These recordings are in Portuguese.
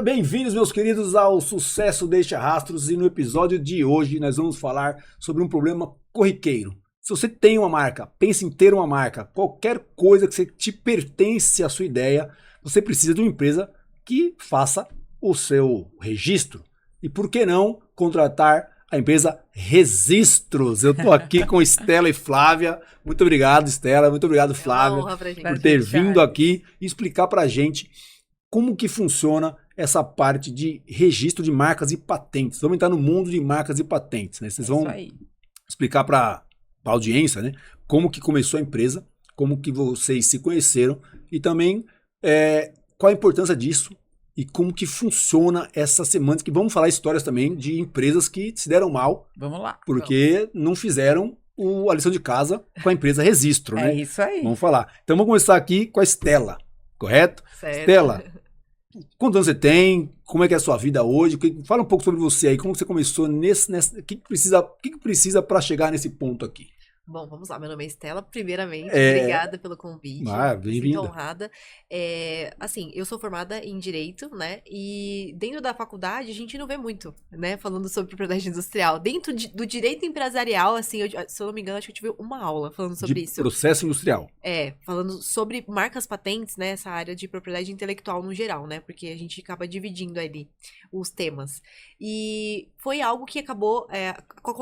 Bem-vindos, meus queridos, ao Sucesso Deixa Rastros. E no episódio de hoje nós vamos falar sobre um problema corriqueiro. Se você tem uma marca, pensa em ter uma marca, qualquer coisa que te pertence à sua ideia, você precisa de uma empresa que faça o seu registro. E por que não contratar a empresa Registros? Eu estou aqui com Estela e Flávia. Muito obrigado, Estela. Muito obrigado, Flávia, por ter vindo aqui e explicar para a gente como que funciona essa parte de registro de marcas e patentes. Vamos entrar no mundo de marcas e patentes, né? Vocês vão explicar para a audiência, né, como que começou a empresa, como que vocês se conheceram e também qual a importância disso e como que funciona essa semântica. Que vamos falar histórias também de empresas que se deram mal. Vamos lá. Porque não fizeram a lição de casa com a empresa Registro, né? É isso aí. Vamos falar. Então vamos começar aqui com a Estela, correto? Certo. Estela, quantos anos você tem? Como é que é a sua vida hoje? Fala um pouco sobre você aí, como você começou o que precisa para chegar nesse ponto aqui? Bom, vamos lá. Meu nome é Estela, primeiramente. Obrigada pelo convite. Bem-vinda. Sinto honrada. Assim, eu sou formada em Direito, né? E dentro da faculdade a gente não vê muito, né? Falando sobre propriedade industrial. Dentro do direito empresarial, assim, se eu não me engano, acho que eu tive uma aula falando sobre isso. Processo industrial. Falando sobre marcas patentes, né? Essa área de propriedade intelectual no geral, né? Porque a gente acaba dividindo ali os temas. E foi algo que acabou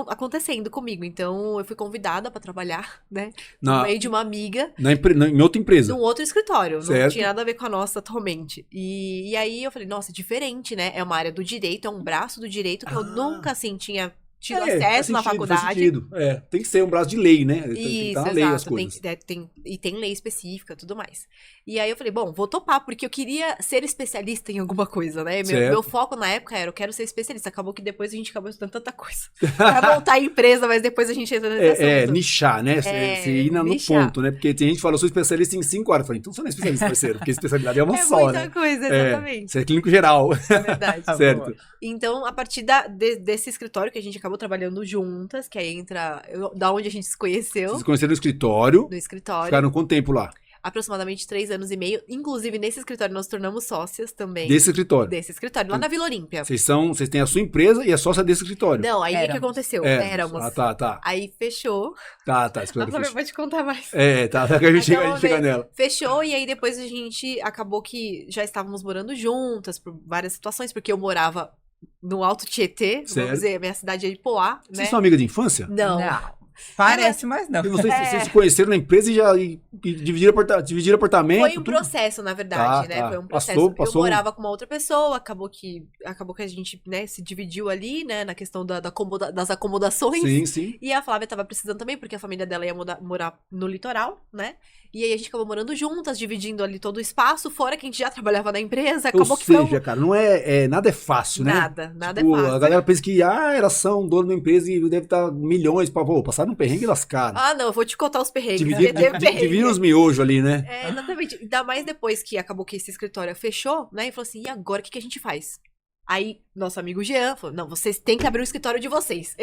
acontecendo comigo. Então, eu fui convidada para trabalhar, né? No meio de uma amiga. Em outra empresa. Num outro escritório. Certo. Não tinha nada a ver com a nossa atualmente. E aí eu falei, nossa, diferente, né? É uma área do direito, é um braço do direito que eu nunca, assim, tinha tido acesso na faculdade. Faz sentido. Tem que ser um braço de lei, né? Tem que estar na lei as coisas. Tem lei específica e tudo mais. E aí eu falei, bom, vou topar, porque eu queria ser especialista em alguma coisa, né? Meu foco na época era, eu quero ser especialista. Acabou que depois a gente acabou estudando tanta coisa. Pra montar a empresa, mas depois a gente entra nesse assunto. Nichar, né? Você ir no ponto, né? Porque tem gente que fala, eu sou especialista em 5 horas. Eu falei, então você não é especialista, parceiro, porque especialidade é uma só, né? É muita coisa, exatamente. Você é clínico geral. É verdade. Certo. Então, a partir desse escritório que a gente acabou trabalhando juntas, que aí entra da onde a gente se conheceu. Vocês se conheceram no escritório? No escritório. Ficaram quanto tempo lá? Aproximadamente 3 anos e meio. Inclusive, nesse escritório, nós tornamos sócias também. Desse escritório? Desse escritório, lá na Vila Olímpia. Vocês têm a sua empresa e é sócia desse escritório? Não, aí o que aconteceu? Éramos. Tá. Aí fechou. Tá. Nossa, pode contar mais. Que a gente chega nela. Fechou, e aí depois a gente acabou que já estávamos morando juntas por várias situações, porque eu morava no Alto Tietê, vamos dizer, minha cidade é de Poá, né? Vocês são amigas de infância? Não. Parece, mas não. E vocês se conheceram na empresa e dividiram apartamento? Foi um processo, na verdade, né? Foi um processo. Passou. Eu morava com uma outra pessoa, acabou que a gente, né, se dividiu ali, né, na questão das acomodações. Sim. E a Flávia tava precisando também, porque a família dela ia morar no litoral, né? E aí a gente acabou morando juntas, dividindo ali todo o espaço, fora que a gente já trabalhava na empresa. Cara, não nada é fácil, né? Nada é fácil. A galera pensa que, elas são dono da empresa e deve estar milhões pra passar num perrengue lascado. Não, eu vou te contar os perrengues. Dividiram os miojos ali, né? Exatamente. Ainda mais depois que acabou que esse escritório fechou, né? E falou assim, e agora o que a gente faz? Aí, nosso amigo Jean falou, não, vocês têm que abrir o escritório de vocês.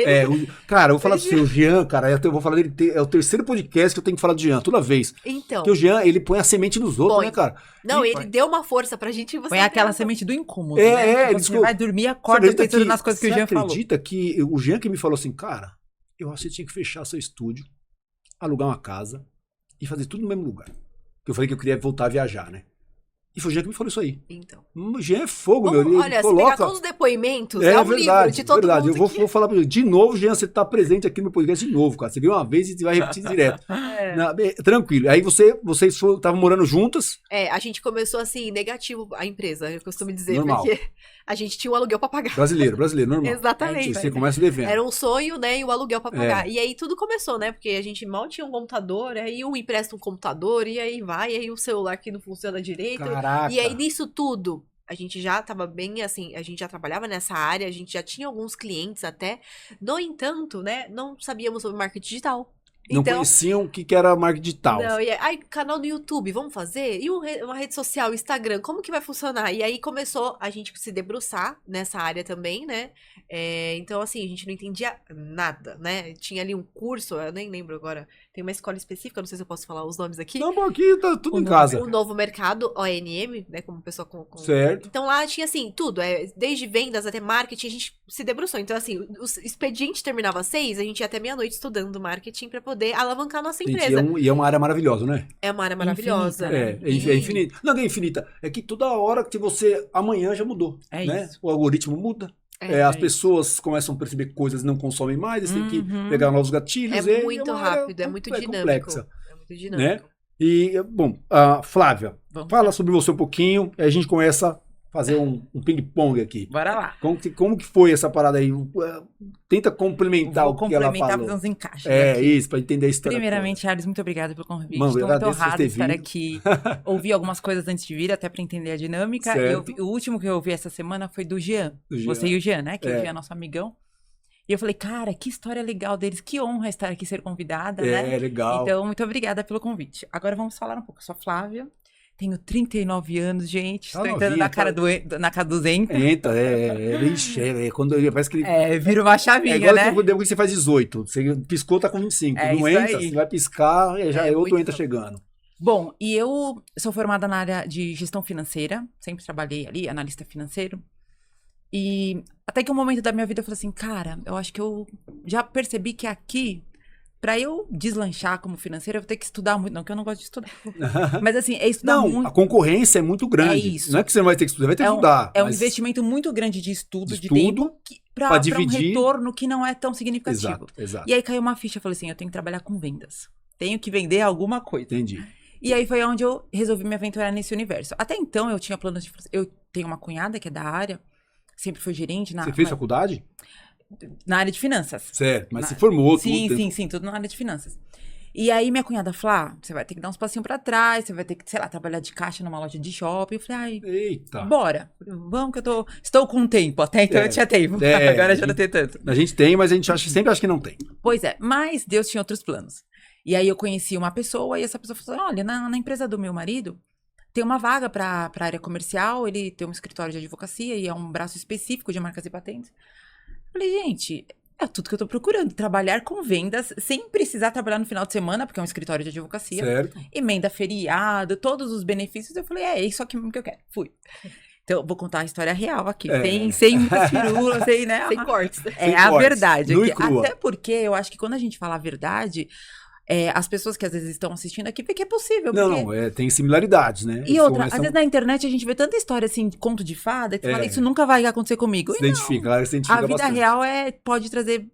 Cara, eu vou falar assim, o Jean, cara, eu vou falar dele, é o terceiro podcast que eu tenho que falar do Jean, toda vez. Então. Porque o Jean, ele põe a semente nos outros, né, cara? Não, ele deu uma força pra gente. Põe aquela semente do incômodo, né? Você vai dormir, acorda pensando nas coisas que o Jean falou. Você acredita que o Jean que me falou assim, cara, eu acho que você tinha que fechar seu estúdio, alugar uma casa e fazer tudo no mesmo lugar. Porque eu falei que eu queria voltar a viajar, né? E foi o Jean que me falou isso aí. Então. O Jean é fogo, meu. Olha, se pegar todos os depoimentos, é um livro de todo mundo. Eu vou falar pra ele. De novo, Jean, você tá presente aqui no meu podcast de novo, cara. Você viu uma vez e vai repetir direto. Tranquilo. Aí vocês estavam morando juntas? A gente começou assim, negativo a empresa, eu costumo dizer. Normal. Porque a gente tinha um aluguel pra pagar. Brasileiro, normal. Exatamente. Você começa devendo. Era um sonho, né, e o aluguel pra pagar. E aí tudo começou, né, porque a gente mal tinha um computador, aí um empresta um computador, e aí aí o celular que não funciona direito. Caraca. E aí nisso tudo, a gente já tava bem assim, a gente já trabalhava nessa área, a gente já tinha alguns clientes até. No entanto, né, não sabíamos sobre marketing digital. Não conheciam o que era marketing digital. Não, e aí, canal do YouTube, vamos fazer? E uma rede social, Instagram, como que vai funcionar? E aí começou a gente se debruçar nessa área também, né? Então, assim, a gente não entendia nada, né? Tinha ali um curso, eu nem lembro agora, Tem uma escola específica, não sei se eu posso falar os nomes aqui. Não, bom, aqui tá tudo em casa. O Novo Mercado, ONM, né, como pessoa com... Certo. Então lá tinha, assim, tudo, desde vendas até marketing, a gente se debruçou. Então, assim, o expediente terminava às 6, a gente ia até meia-noite estudando marketing pra poder alavancar a nossa empresa. E é uma área maravilhosa, né? É uma área maravilhosa. Infinita. É infinita. Não é infinita, é que toda hora que você... Amanhã já mudou, né? Isso. O algoritmo muda. As pessoas começam a perceber coisas e não consomem mais, eles têm que pegar novos gatilhos. É muito rápido, é muito dinâmico. Complexa, é muito dinâmico. Né? E, bom, Flávia, fala sobre você um pouquinho, e a gente começa a fazer um ping-pong aqui. Bora lá. Como que foi essa parada aí? Tenta complementar o que ela falou. Fazer uns encaixes isso, para entender a história. Primeiramente, Charles, muito obrigada pelo convite. Mano, estou muito honrada de estar aqui. Ouvi algumas coisas antes de vir, até para entender a dinâmica. O último que eu ouvi essa semana foi do Jean. Você e o Jean, né? Que o Jean é nosso amigão. E eu falei, cara, que história legal deles, que honra estar aqui, ser convidada, né? Legal. Então, muito obrigada pelo convite. Agora vamos falar um pouco. Eu sou a Flávia, tenho 39 anos, gente. Estou entrando na cara dos Enta. Quando parece que vira uma chavinha, igual né? Depois que você faz 18, você piscou, tá com 25. Não entra, você vai piscar, já é outro entra chegando. Bom, e eu sou formada na área de gestão financeira, sempre trabalhei ali, analista financeiro. E até que um momento da minha vida eu falei assim, cara, eu acho que eu já percebi que aqui, pra eu deslanchar como financeira, eu vou ter que estudar muito. Não que eu não gosto de estudar. Mas assim, é estudar muito. Não, a concorrência é muito grande. É isso. Não é que você não vai ter que estudar, vai ter que estudar. É um investimento muito grande de estudo, de tempo, pra dividir. Um retorno que não é tão significativo. Exato. E aí caiu uma ficha, eu falei assim, eu tenho que trabalhar com vendas. Tenho que vender alguma coisa. Entendi. E aí foi onde eu resolvi me aventurar nesse universo. Até então eu tinha planos de... Eu tenho uma cunhada que é da área, sempre foi gerente. Você fez faculdade? Na área de finanças. Certo, mas se formou tudo. Sim, tudo na área de finanças. E aí minha cunhada falou, você vai ter que dar uns passinhos pra trás, você vai ter que, sei lá, trabalhar de caixa numa loja de shopping. Eu falei, eita, bora, vamos que estou com tempo. Até então eu tinha tempo, agora já não tem tanto. A gente tem, mas a gente sempre acha que não tem. Pois é, mas Deus tinha outros planos. E aí eu conheci uma pessoa e essa pessoa falou assim, olha, na empresa do meu marido tem uma vaga para a área comercial, ele tem um escritório de advocacia e é um braço específico de marcas e patentes. Eu falei, gente, é tudo que eu tô procurando, trabalhar com vendas sem precisar trabalhar no final de semana, porque é um escritório de advocacia. Certo. Emenda feriado, todos os benefícios. Eu falei, é isso aqui que eu quero. Fui. Então, eu vou contar a história real aqui, sem muitas firulas, né? Sem cortes. É a verdade. Nua e crua. Até porque eu acho que quando a gente fala a verdade... as pessoas que às vezes estão assistindo aqui vê que é possível. Tem similaridades, né? E outra, às vezes na internet a gente vê tanta história assim, conto de fada, que você fala, isso nunca vai acontecer comigo. Se identifica a vida bastante. real pode trazer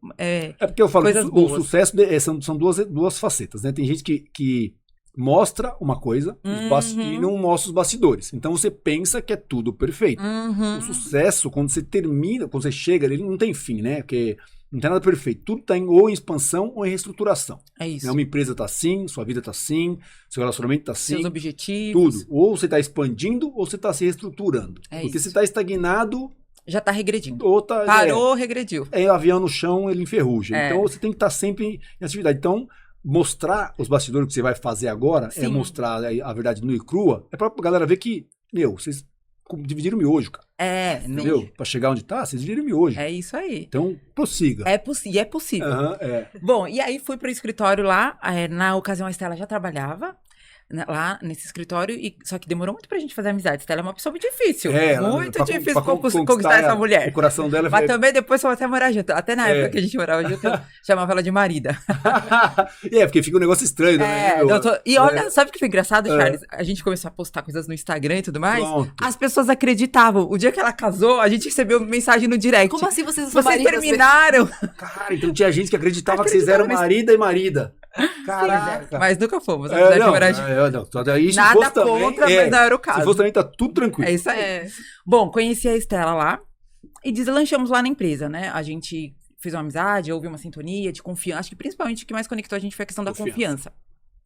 porque eu falo coisas que boas. O sucesso são duas facetas, né? Tem gente que mostra uma coisa e não mostra os bastidores. Então você pensa que é tudo perfeito. O sucesso, quando você termina, quando você chega, ele não tem fim, né? Porque não tem nada perfeito. Tudo está ou em expansão ou em reestruturação. É isso. Uma empresa está assim, sua vida está assim, seu relacionamento está assim. Seus objetivos. Tudo. Ou você está expandindo ou você está se reestruturando. Porque se está estagnado... Já está regredindo. Parou, regrediu. Avião no chão, ele enferruja. Então você tem que estar sempre em atividade. Então, mostrar os bastidores que você vai fazer agora, Sim. Mostrar a verdade nua e crua, é pra galera ver que, vocês dividiram o miojo, cara. Entendeu? Pra chegar onde tá, vocês dividiram o miojo. É isso aí. Então, prossiga. É possível. Bom, e aí fui pro escritório lá, na ocasião a Estela já trabalhava lá nesse escritório, só que demorou muito pra gente fazer amizade. Estela é uma pessoa muito difícil. Muito difícil conquistar essa mulher. O coração dela Mas também depois fomos até morar junto. Até na época que a gente morava junto, eu chamava ela de marida. Porque fica um negócio estranho, né? E olha, sabe o que foi engraçado, Charles? A gente começou a postar coisas no Instagram e tudo mais. Pronto. As pessoas acreditavam. O dia que ela casou, a gente recebeu mensagem no direct. Como assim vocês são maridas? Vocês terminaram. Cara, então tinha gente que acreditava que vocês eram marida e marida. Caraca. Mas nunca fomos. Nada contra, mas não era o caso. Se fosse também, tá tudo tranquilo. É isso aí. Bom, conheci a Estela lá e deslanchamos lá na empresa, né? A gente fez uma amizade, houve uma sintonia de confiança. Acho que principalmente o que mais conectou a gente foi a questão da confiança.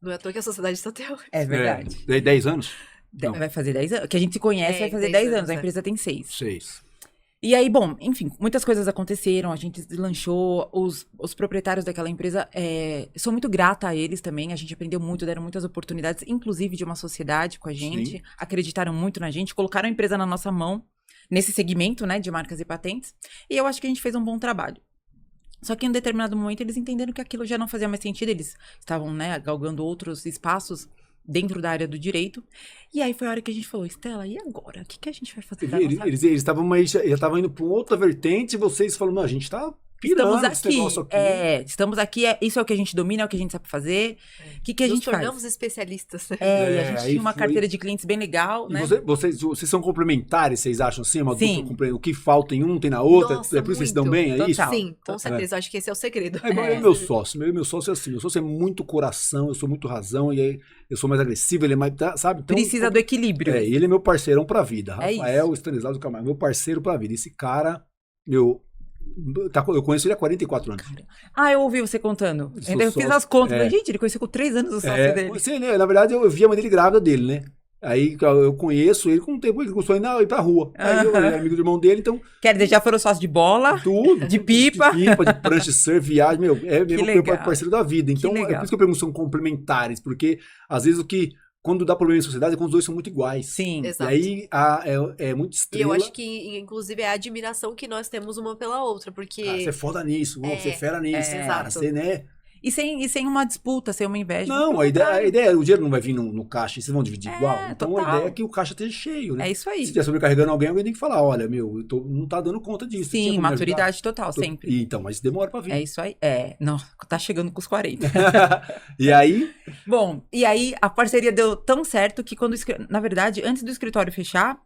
Não é à toa que a sociedade está até hoje. É verdade. 10 anos? Vai fazer 10 anos. Que a gente se conhece vai fazer 10 anos. A empresa tem 6. 6. E aí, bom, enfim, muitas coisas aconteceram, a gente deslanchou, os proprietários daquela empresa, sou muito grata a eles também, a gente aprendeu muito, deram muitas oportunidades, inclusive de uma sociedade com a gente, acreditaram muito na gente, colocaram a empresa na nossa mão, nesse segmento, né, de marcas e patentes, e eu acho que a gente fez um bom trabalho. Só que em um determinado momento eles entenderam que aquilo já não fazia mais sentido, eles estavam, né, galgando outros espaços dentro da área do direito. E aí foi a hora que a gente falou, Estela, e agora? O que, que a gente vai fazer da nossa vida? Eles estavam indo para outra vertente e vocês falaram, não, a gente tá pirando Estamos esse aqui, negócio aqui. estamos aqui, isso é o que a gente domina, é o que a gente sabe fazer. O que, que a Nos gente faz? tornamos especialistas. E a É, gente aí tinha uma foi- carteira de clientes bem legal, E né? vocês são complementares, vocês acham assim? Uma Sim. dupla complementares. O que falta em um tem na outra? Nossa, É por isso que vocês dão muito. bem? É isso? Total. Sim, com certeza. Acho que esse é o segredo. É igual meu sócio. Meu sócio é assim. Meu sócio é muito coração, eu sou muito razão, e aí eu sou mais agressivo, ele é mais. Sabe? Então, Precisa do equilíbrio. ele é meu parceirão pra vida. É Rafael Stanislau do Camargo, meu parceiro pra vida. Esse cara, eu conheço ele há 44 anos. Eu ouvi você contando. Sou Eu fiz sócio. as contas. É. Falei, gente, ele conheceu com 3 anos o sócio dele. Você, né, na verdade, eu vi a mãe dele grávida dele, né? Aí eu conheço ele com o tempo, ele começou a ir pra rua. Aí eu era amigo do irmão dele, então Quer dizer, já foram sócios de bola, tudo. de pipa. De prancha, surf, viagem, meu, é meu legal. parceiro da vida. Então, Que é legal. por isso que eu pergunto, são complementares, porque às vezes quando dá problema em sociedade é quando os dois são muito iguais. Sim. E Exato. aí é muito E estrela. eu acho que, inclusive, é a admiração que nós temos uma pela outra, porque... Cara, você é foda nisso, você é fera nisso, cara, exato. você, né? E sem uma disputa, sem uma inveja. Não, pelo a ideia, contrário. o dinheiro não vai vir no caixa, e vocês vão dividir igual. Então total. a ideia é que o caixa esteja cheio, né? É isso aí. Se estiver sobrecarregando alguém tem que falar, olha, meu, não tá dando conta disso. você tinha Sim, como me maturidade total, ajudar? sempre. Então, mas demora pra vir. É isso aí. Não, tá chegando com os 40. E aí, Bom, e aí a parceria deu tão certo que na verdade, antes do escritório fechar,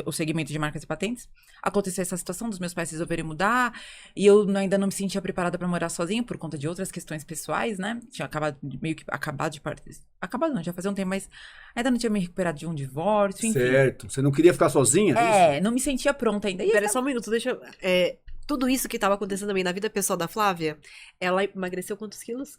o segmento de marcas e patentes, aconteceu essa situação dos meus pais resolverem mudar, e eu ainda não me sentia preparada pra morar sozinha por conta de outras questões pessoais, né? Tinha acabado de partir. Acabado não, já fazia um tempo, mas ainda não tinha me recuperado de um divórcio, enfim. certo, você não queria ficar sozinha? Não me sentia pronta ainda. E Pera só um minuto, deixa eu... tudo isso que tava acontecendo também na vida pessoal da Flávia, ela emagreceu quantos quilos?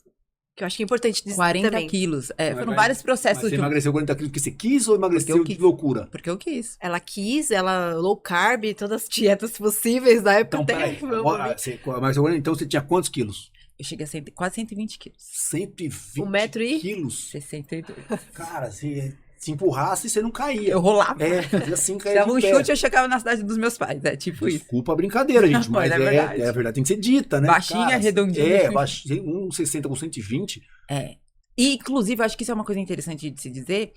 Que eu acho que é importante dizer 40 também. quilos. Foram mas- vários Mas processos você juntos. emagreceu 40 quilos porque você quis ou emagreceu Porque eu de quis. loucura? Porque eu quis. Ela low carb, todas as dietas possíveis da época. Então, até peraí. meu Agora, então você tinha quantos quilos? Eu cheguei a quase 120 quilos. 120 metro e- quilos? 62. Cara, se empurrasse, você não caía. Eu rolava. Fazia assim, caía Dava de um pé. chute e eu chegava na cidade dos meus pais. É tipo isso. Desculpa a brincadeira, gente, mas Mas é verdade. a verdade tem que ser dita, né? Baixinha, redondinha. Baixinha, 1,60 com 120. E, inclusive, eu acho que isso é uma coisa interessante de se dizer,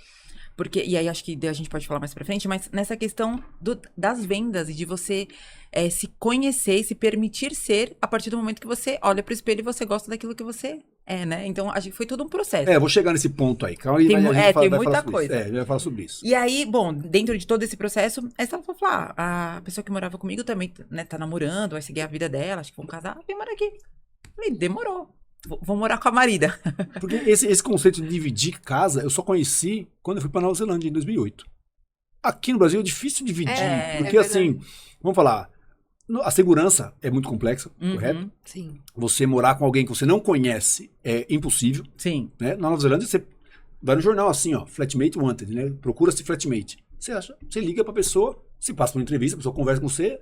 porque, e aí acho que a gente pode falar mais pra frente, mas nessa questão das vendas e de você se conhecer e se permitir ser a partir do momento que você olha pro espelho e você gosta daquilo que você é, né? Então, acho que foi todo um processo. Eu vou chegar nesse ponto aí. Calma aí, Tem mas a gente tem vai muita falar sobre coisa. isso. A gente vai falar sobre isso. E aí, bom, dentro de todo esse processo, essa ela falou, a pessoa que morava comigo também, né, tá namorando, vai seguir a vida dela, acho que vão casar, vem morar aqui. Falei, demorou. Vou morar com a marida. Porque esse conceito de dividir casa, eu só conheci quando eu fui pra Nova Zelândia, em 2008. Aqui no Brasil é difícil dividir, porque é assim, vamos falar, a segurança é muito complexa, Uhum. correto? Sim. Você morar com alguém que você não conhece é impossível, Sim. né? Na Nova Zelândia você vai no jornal assim, ó, flatmate wanted, né? Procura-se flatmate. Você liga pra pessoa, se passa por uma entrevista, a pessoa conversa com você,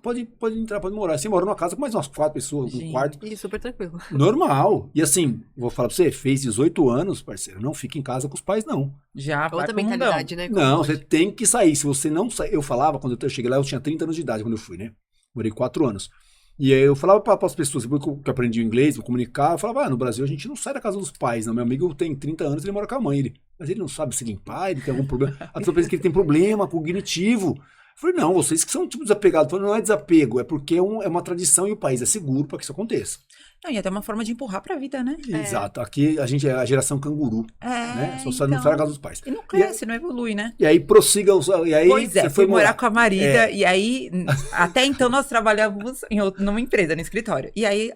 pode entrar, pode morar. Você mora numa casa com mais umas 4 pessoas, um Gente. quarto. E super tranquilo. Normal. E assim, vou falar pra você, fez 18 anos, parceiro, não fica em casa com os pais, não. Já vai Outra pro mundão. mentalidade, né? Como Não, pode. você tem que sair. Se você não sair, eu falava, quando eu cheguei lá, eu tinha 30 anos de idade quando eu fui, né? Morei 4 anos. E aí eu falava para as pessoas, depois que eu aprendi o inglês, vou comunicar, eu falava, no Brasil a gente não sai da casa dos pais, não. Meu amigo tem 30 anos, ele mora com a mãe, mas ele não sabe se limpar, ele tem algum problema. A pessoa pensa que ele tem problema cognitivo. Eu falei, não, vocês que são tipo desapegados. Eu falei, não é desapego, é porque é uma tradição e o país é seguro para que isso aconteça. Não, e até uma forma de empurrar pra vida, né? Exato. Aqui a gente é a geração canguru, né? Só não sai da casa dos pais. E não cresce, não evolui, né? E aí prossiga, e aí Pois é, você fui morar com a marida, É. e aí, até então nós trabalhávamos numa empresa, no escritório. E aí,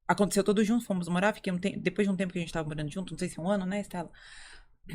aconteceu tudo junto, fomos morar, fiquei depois de um tempo que a gente tava morando junto, não sei se 1 ano, né, Estela?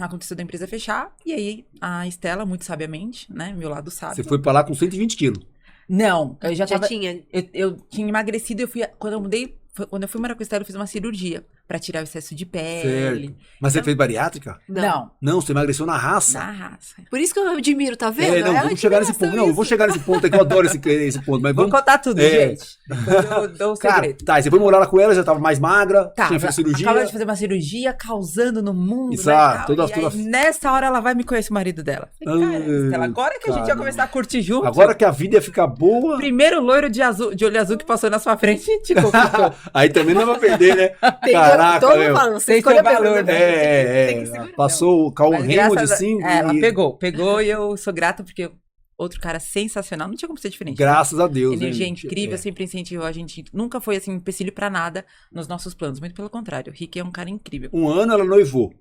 Aconteceu da empresa fechar, e aí a Estela, muito sabiamente, né, meu lado sábio. Você foi pra lá com 120 quilos. Não, eu já Já tava... tinha. Eu tinha emagrecido, quando eu fui morar com a Estela, eu fiz uma cirurgia. pra tirar o excesso de pele. Certo. Mas você fez bariátrica? Não, Não, você emagreceu na raça. na raça. Por isso que eu admiro, tá vendo? Não, É vamos chegar nesse ponto. Não, eu vou chegar nesse ponto aqui, eu adoro esse ponto. Mas Vou vamos. contar tudo, gente. Depois eu dou o Cara, segredo. tá, e você foi morar lá com ela, já tava mais magra, Tá, tinha feito cirurgia. acaba de fazer uma cirurgia, causando no mundo, Exato, né, e aí, nessa hora ela vai me conhecer o marido dela. Falei, cara, Estela, agora que a gente ia começar a curtir junto. Agora que a vida ia ficar boa. Primeiro loiro de olho azul que passou na sua frente te conquistou. Aí também não vai perder, né? Tem- Caraca, todo mundo meu. falando, você Tem escolheu seu valor, bem, né? Tem que segurar. Passou o Cal Mas Raymond graças a- assim. Ela e pegou e eu sou grata porque outro cara sensacional, não tinha como ser diferente. graças a Deus, Energia né, gente? incrível, sempre incentivou a gente. Nunca foi assim, empecilho pra nada nos nossos planos. Muito pelo contrário. O Rick é um cara incrível. Um ano ela noivou,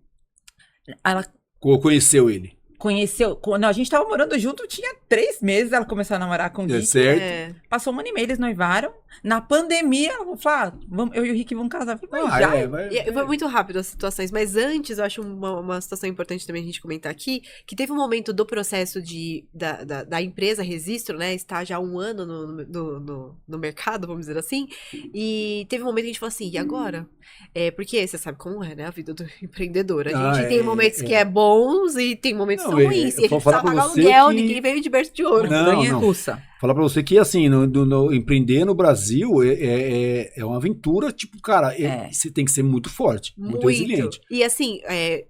Ela conheceu ele. conheceu. Não, a gente tava morando junto, tinha 3 meses. Ela começou a namorar com o É Rick. certo? É. Passou um ano e meio, eles noivaram. Na pandemia, ela falou: eu e o Rick vamos casar. Eu falei, mas já? vai. E foi muito rápido as situações, mas antes eu acho uma situação importante também a gente comentar aqui, que teve um momento do processo da empresa Registro, né, está já há 1 ano no mercado, vamos dizer assim, e teve um momento que a gente falou assim, e agora? Porque você sabe como é, né, a vida do empreendedor, a gente tem momentos que é bons e tem momentos que são ruins, e a gente falar precisava pra pagar você aluguel, que- ninguém veio de berço de ouro. Não, Montanha não. russa. Falar pra você que, assim, no empreender no Brasil é uma aventura, tipo, cara, você tem que ser muito forte, muito resiliente. E assim,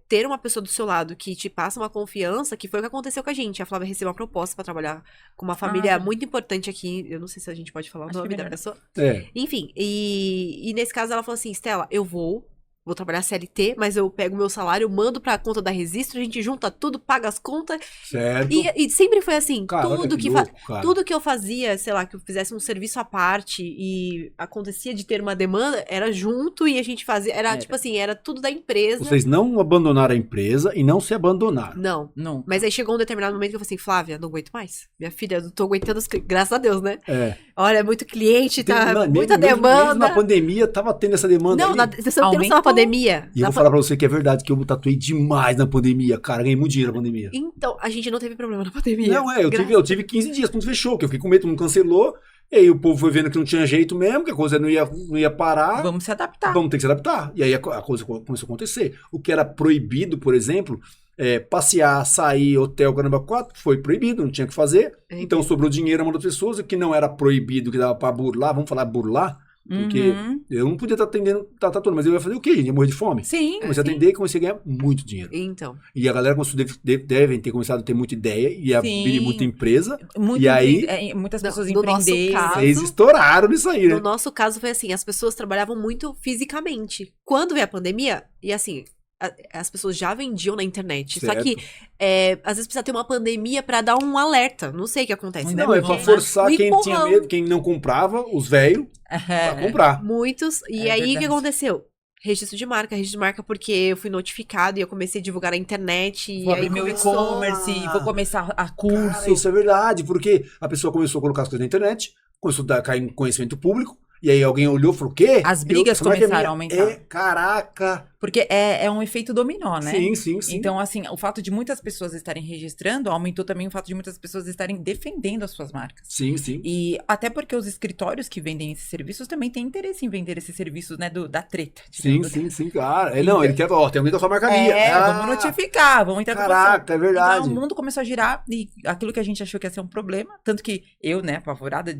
ter uma pessoa do seu lado que te passa uma confiança, que foi o que aconteceu com a gente. A Flávia recebeu uma proposta pra trabalhar com uma família muito importante aqui. Eu não sei se a gente pode falar o Acho que nome é da melhor. pessoa. É. Enfim, e nesse caso ela falou assim, Estela, eu vou trabalhar CLT, mas eu pego meu salário, mando pra conta da Registro, a gente junta tudo, paga as contas. Certo. E sempre foi assim, Cara, olha tudo que que louco, cara. tudo que eu fazia, sei lá, que eu fizesse um serviço à parte e acontecia de ter uma demanda, era junto e a gente fazia, era tipo assim, era tudo da empresa. Vocês não abandonaram a empresa e não se abandonaram. Não. Não. Mas aí chegou um determinado momento que eu falei assim, Flávia, não aguento mais. Minha filha, não tô aguentando os clientes. Graças a Deus, né? É. Olha, é muito cliente, tá Não, muita mesmo demanda. na pandemia, tava tendo essa demanda Não, aí. você não tem noção na Aumentou. pandemia. E eu vou falar pra você que é verdade, que eu tatuei demais na pandemia, cara. Ganhei muito dinheiro na pandemia. Então, a gente não teve problema na pandemia. Não, eu tive 15 dias quando fechou, que eu fiquei com medo, não cancelou. E aí o povo foi vendo que não tinha jeito mesmo, que a coisa não ia parar. Vamos se adaptar. Vamos ter que se adaptar. E aí a coisa começou a acontecer. O que era proibido, por exemplo, passear, sair, hotel, caramba, 4, foi proibido, não tinha o que fazer. Então sobrou dinheiro a mão das pessoas, o que não era proibido, que dava pra burlar, vamos falar burlar, porque Uhum. eu não podia estar atendendo, tatuando, mas eu ia fazer o quê? Ia morrer de fome. Sim. Comecei a sim. atender e comecei a ganhar muito dinheiro. Então. E a galera devem ter começado a ter muita ideia e abrir Sim. muita empresa. Muito E aí- muitas No- pessoas no nosso empreendem. caso- Vocês estouraram nisso aí, né? No nosso caso foi assim, as pessoas trabalhavam muito fisicamente. Quando veio a pandemia, e assim, as pessoas já vendiam na internet. Só Certo. que às vezes precisa ter uma pandemia pra dar um alerta. Não sei o que acontece. Não, Não, é pra Né? forçar Um quem empurrão. tinha medo, quem não comprava, os velhos, pra comprar. Muitos. E É aí o que verdade. aconteceu? Registro de marca porque eu fui notificado e eu comecei a divulgar na internet. E Vou aí abrir meu começou- e-commerce, vou começar a curso. Cara, isso é verdade, porque a pessoa começou a colocar as coisas na internet, começou a cair em conhecimento público, e aí alguém olhou e falou, o quê? As brigas Essa marca é começaram minha. a aumentar. Caraca! Porque é um efeito dominó, né? Sim. Então, assim, o fato de muitas pessoas estarem registrando aumentou também o fato de muitas pessoas estarem defendendo as suas marcas. Sim. E até porque os escritórios que vendem esses serviços também têm interesse em vender esses serviços, né, da treta. digamos assim. Sim, cara. Não, ele quer, tem alguém da sua marca minha. Vamos notificar, vamos entrar com Caraca, é verdade. Então, o mundo começou a girar e aquilo que a gente achou que ia ser um problema, tanto que eu, né, apavorada,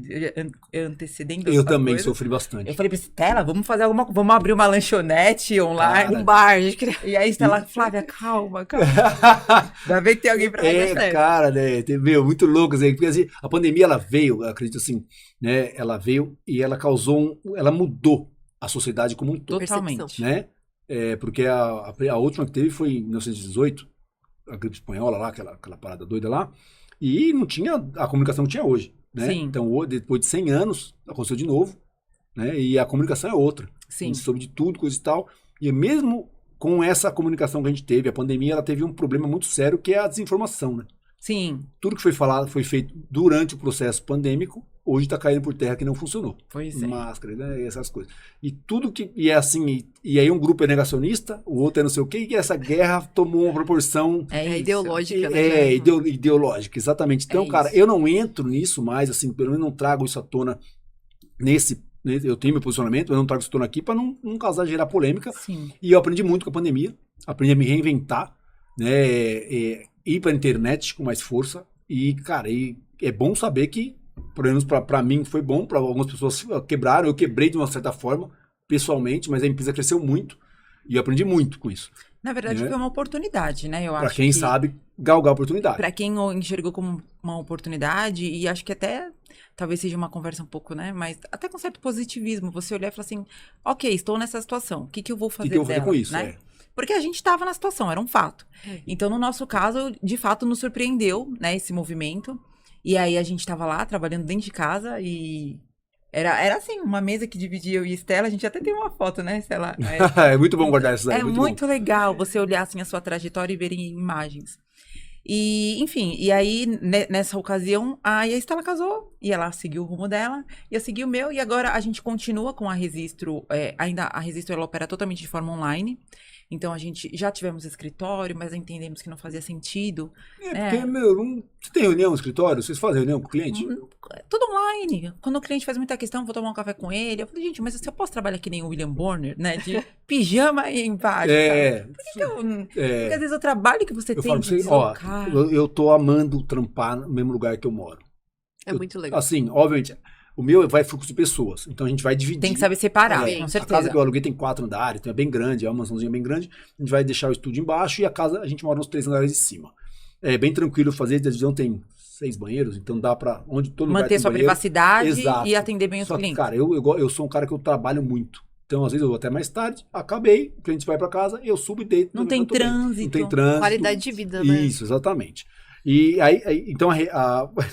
antecedendo Eu as também coisas, sofri bastante. eu falei pra Estela, vamos abrir uma lanchonete online. Cara. Um bar, a gente queria... E aí, Estela, Flávia, calma. Vai ver que tem alguém pra Cara, né? Meu, muito louco isso aí. Porque assim, a pandemia, ela veio, eu acredito assim, né? Ela veio e ela causou, ela mudou a sociedade como um todo, Totalmente. né? Porque a última que teve foi em 1918, a gripe espanhola lá, aquela parada doida lá, e não tinha a comunicação que tinha hoje, né? Sim. Então, depois de 100 anos, aconteceu de novo, né? E a comunicação é outra. A Sim. gente soube de tudo, coisa e tal. E mesmo com essa comunicação que a gente teve, a pandemia, ela teve um problema muito sério, que é a desinformação, né? Sim, Tudo que foi falado foi feito durante o processo pandêmico, hoje está caindo por terra que não funcionou. pois é. Máscara, né? Essas coisas. E tudo que. E é assim, e aí um grupo é negacionista, o outro é não sei o quê, e essa guerra tomou uma proporção. É isso. ideológica, né? Ideológica, exatamente. Então, É cara, isso. eu não entro nisso mais, assim, pelo menos não trago isso à tona nesse né? Eu tenho meu posicionamento, mas não trago esse tom aqui para não causar, gerar polêmica. Sim. E eu aprendi muito com a pandemia, aprendi a me reinventar, né? Ir para a internet com mais força. E, cara, é bom saber que, pelo menos para mim foi bom, para algumas pessoas quebraram, eu quebrei de uma certa forma, pessoalmente, mas a empresa cresceu muito e eu aprendi muito com isso. Na verdade, né? foi uma oportunidade, né? Eu Para acho quem que, sabe galgar a oportunidade. para quem enxergou como uma oportunidade, e acho que até talvez seja uma conversa um pouco, né? Mas até com certo positivismo, você olhar e falar assim, ok, estou nessa situação, o que eu vou O fazer que eu vou fazer dela, com isso? né? Porque a gente estava na situação, era um fato. Então, no nosso caso, de fato, nos surpreendeu, né, esse movimento. E aí a gente estava lá, trabalhando dentro de casa e... Era assim, uma mesa que dividia eu e Estela, a gente até tem uma foto, né, Estela? É muito bom guardar isso daí. É muito legal você olhar assim a sua trajetória e ver em imagens. E, enfim, e aí, nessa ocasião, a Estela casou, e ela seguiu o rumo dela, e eu segui o meu, e agora a gente continua com a Registro, ainda a Registro ela opera totalmente de forma online, então a gente já tivemos escritório, mas entendemos que não fazia sentido. Porque, meu, você tem reunião no escritório? Vocês fazem reunião com o cliente? Tudo online. Quando o cliente faz muita questão, vou tomar um café com ele. Eu falei, gente, mas se eu posso trabalhar que nem o William Bonner, né? De pijama e embaixo. Porque às vezes o trabalho que você eu tem falo de pra você, ó, deslocar... eu tô amando trampar no mesmo lugar que eu moro. Muito legal. Assim, obviamente, o meu vai fluxo de pessoas, então a gente vai dividir. Tem que saber separar, Bem, com A certeza. casa que eu aluguei tem 4 andares, então é bem grande, é uma mansãozinha bem grande. A gente vai deixar o estúdio embaixo e a casa, a gente mora nos 3 andares de cima. É bem tranquilo fazer, a divisão tem 6 banheiros, então dá pra, onde todo lugar Manter tem sua banheiro. privacidade Exato. e atender bem os Só que, clientes. cara, eu sou um cara que eu trabalho muito. Então, às vezes, eu vou até mais tarde, acabei, o cliente vai pra casa, eu subo e deito. Não tem eu tô bem. trânsito. Não tem trânsito. Qualidade de vida, né? Isso, exatamente. E aí então,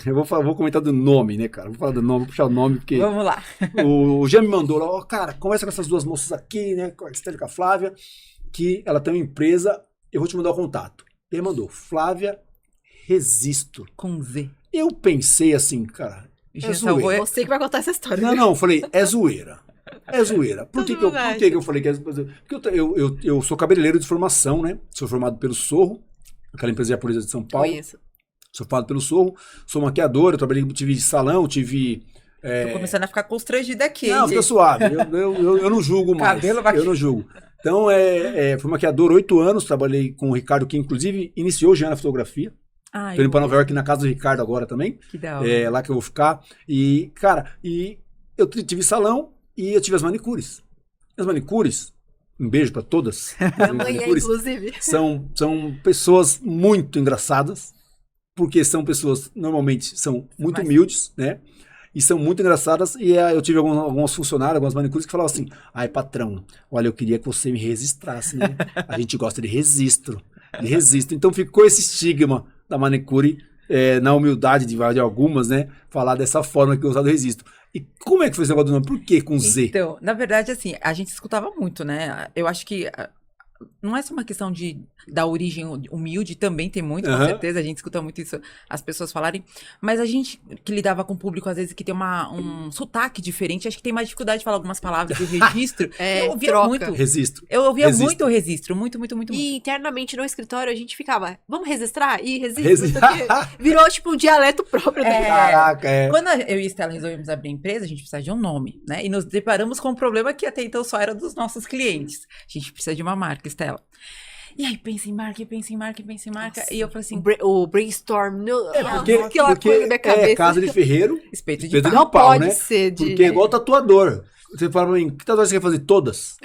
eu vou comentar do nome, né, cara? Vou falar do nome, vou puxar o nome, porque Vamos lá. o Jean me mandou lá, ó, cara, conversa com essas duas moças aqui, né, com a Estela e com a Flávia, que ela tem uma empresa, eu vou te mandar o contato. E ele mandou, Flávia Registro. Com Z. Eu pensei assim, cara, Já zoeira. salvou. Você que vai contar essa história. Não, eu falei, é zoeira. É zoeira. Por que Todo que mundo eu falei que é zoeira? Porque eu sou cabeleireiro de formação, né? Sou formado pelo Sorro, aquela empresa japonesa de São Paulo. Conheço. Sou formado pelo Sorro, sou maquiador, eu tive salão, tive... Tô começando a ficar constrangida aqui. Não, hein, fica gente? suave, eu não julgo mais. Cabelo vai- Eu não julgo. Então, fui maquiador 8 anos, trabalhei com o Ricardo, que inclusive iniciou já na fotografia. Ai, Tô indo pra Nova York na casa do Ricardo agora também. que da hora. É lá que eu vou ficar. E, cara, eu tive salão e eu tive as manicures. As manicures, um beijo pra todas. As Amanhã, manicures inclusive. são pessoas muito engraçadas, porque são pessoas, normalmente, são muito Mas- humildes, né? E são muito engraçadas. E eu tive alguns funcionários, algumas manicures que falavam assim, ai, patrão, olha, eu queria que você me registrasse, né? A gente gosta de registro. De registro. Então ficou esse estigma da manicure, na humildade de algumas, né? Falar dessa forma que eu usava o registro. E como é que foi esse negócio do nome? Por que com Z? Então, na verdade, assim, a gente escutava muito, né? Eu acho que não é só uma questão da origem humilde, também tem muito, com Aham. certeza, a gente escuta muito isso, as pessoas falarem, mas a gente que lidava com o público, às vezes, que tem um sotaque diferente, acho que tem mais dificuldade de falar algumas palavras de registro. Eu ouvia troca. muito. Registro. Eu ouvia Registro. muito registro, muito, muito, muito, muito. E internamente no escritório a gente ficava, vamos registrar? E registro, Registro. não sei o quê. Virou tipo um dialeto próprio da Caraca, Quando eu e a Estela resolvemos abrir a empresa, a gente precisava de um nome, né? E nos deparamos com um problema que até então só era dos nossos clientes. A gente precisa de uma marca, Estela. E aí, pensa em marca. Nossa, E eu falei assim, O brainstorm. Porque aquela coisa na minha cabeça. casa de ferreiro, espeto de espeto pau. Não pau, pode né? ser de... Porque é igual tatuador. Você fala pra mim, que tatuagem você quer fazer? Todas.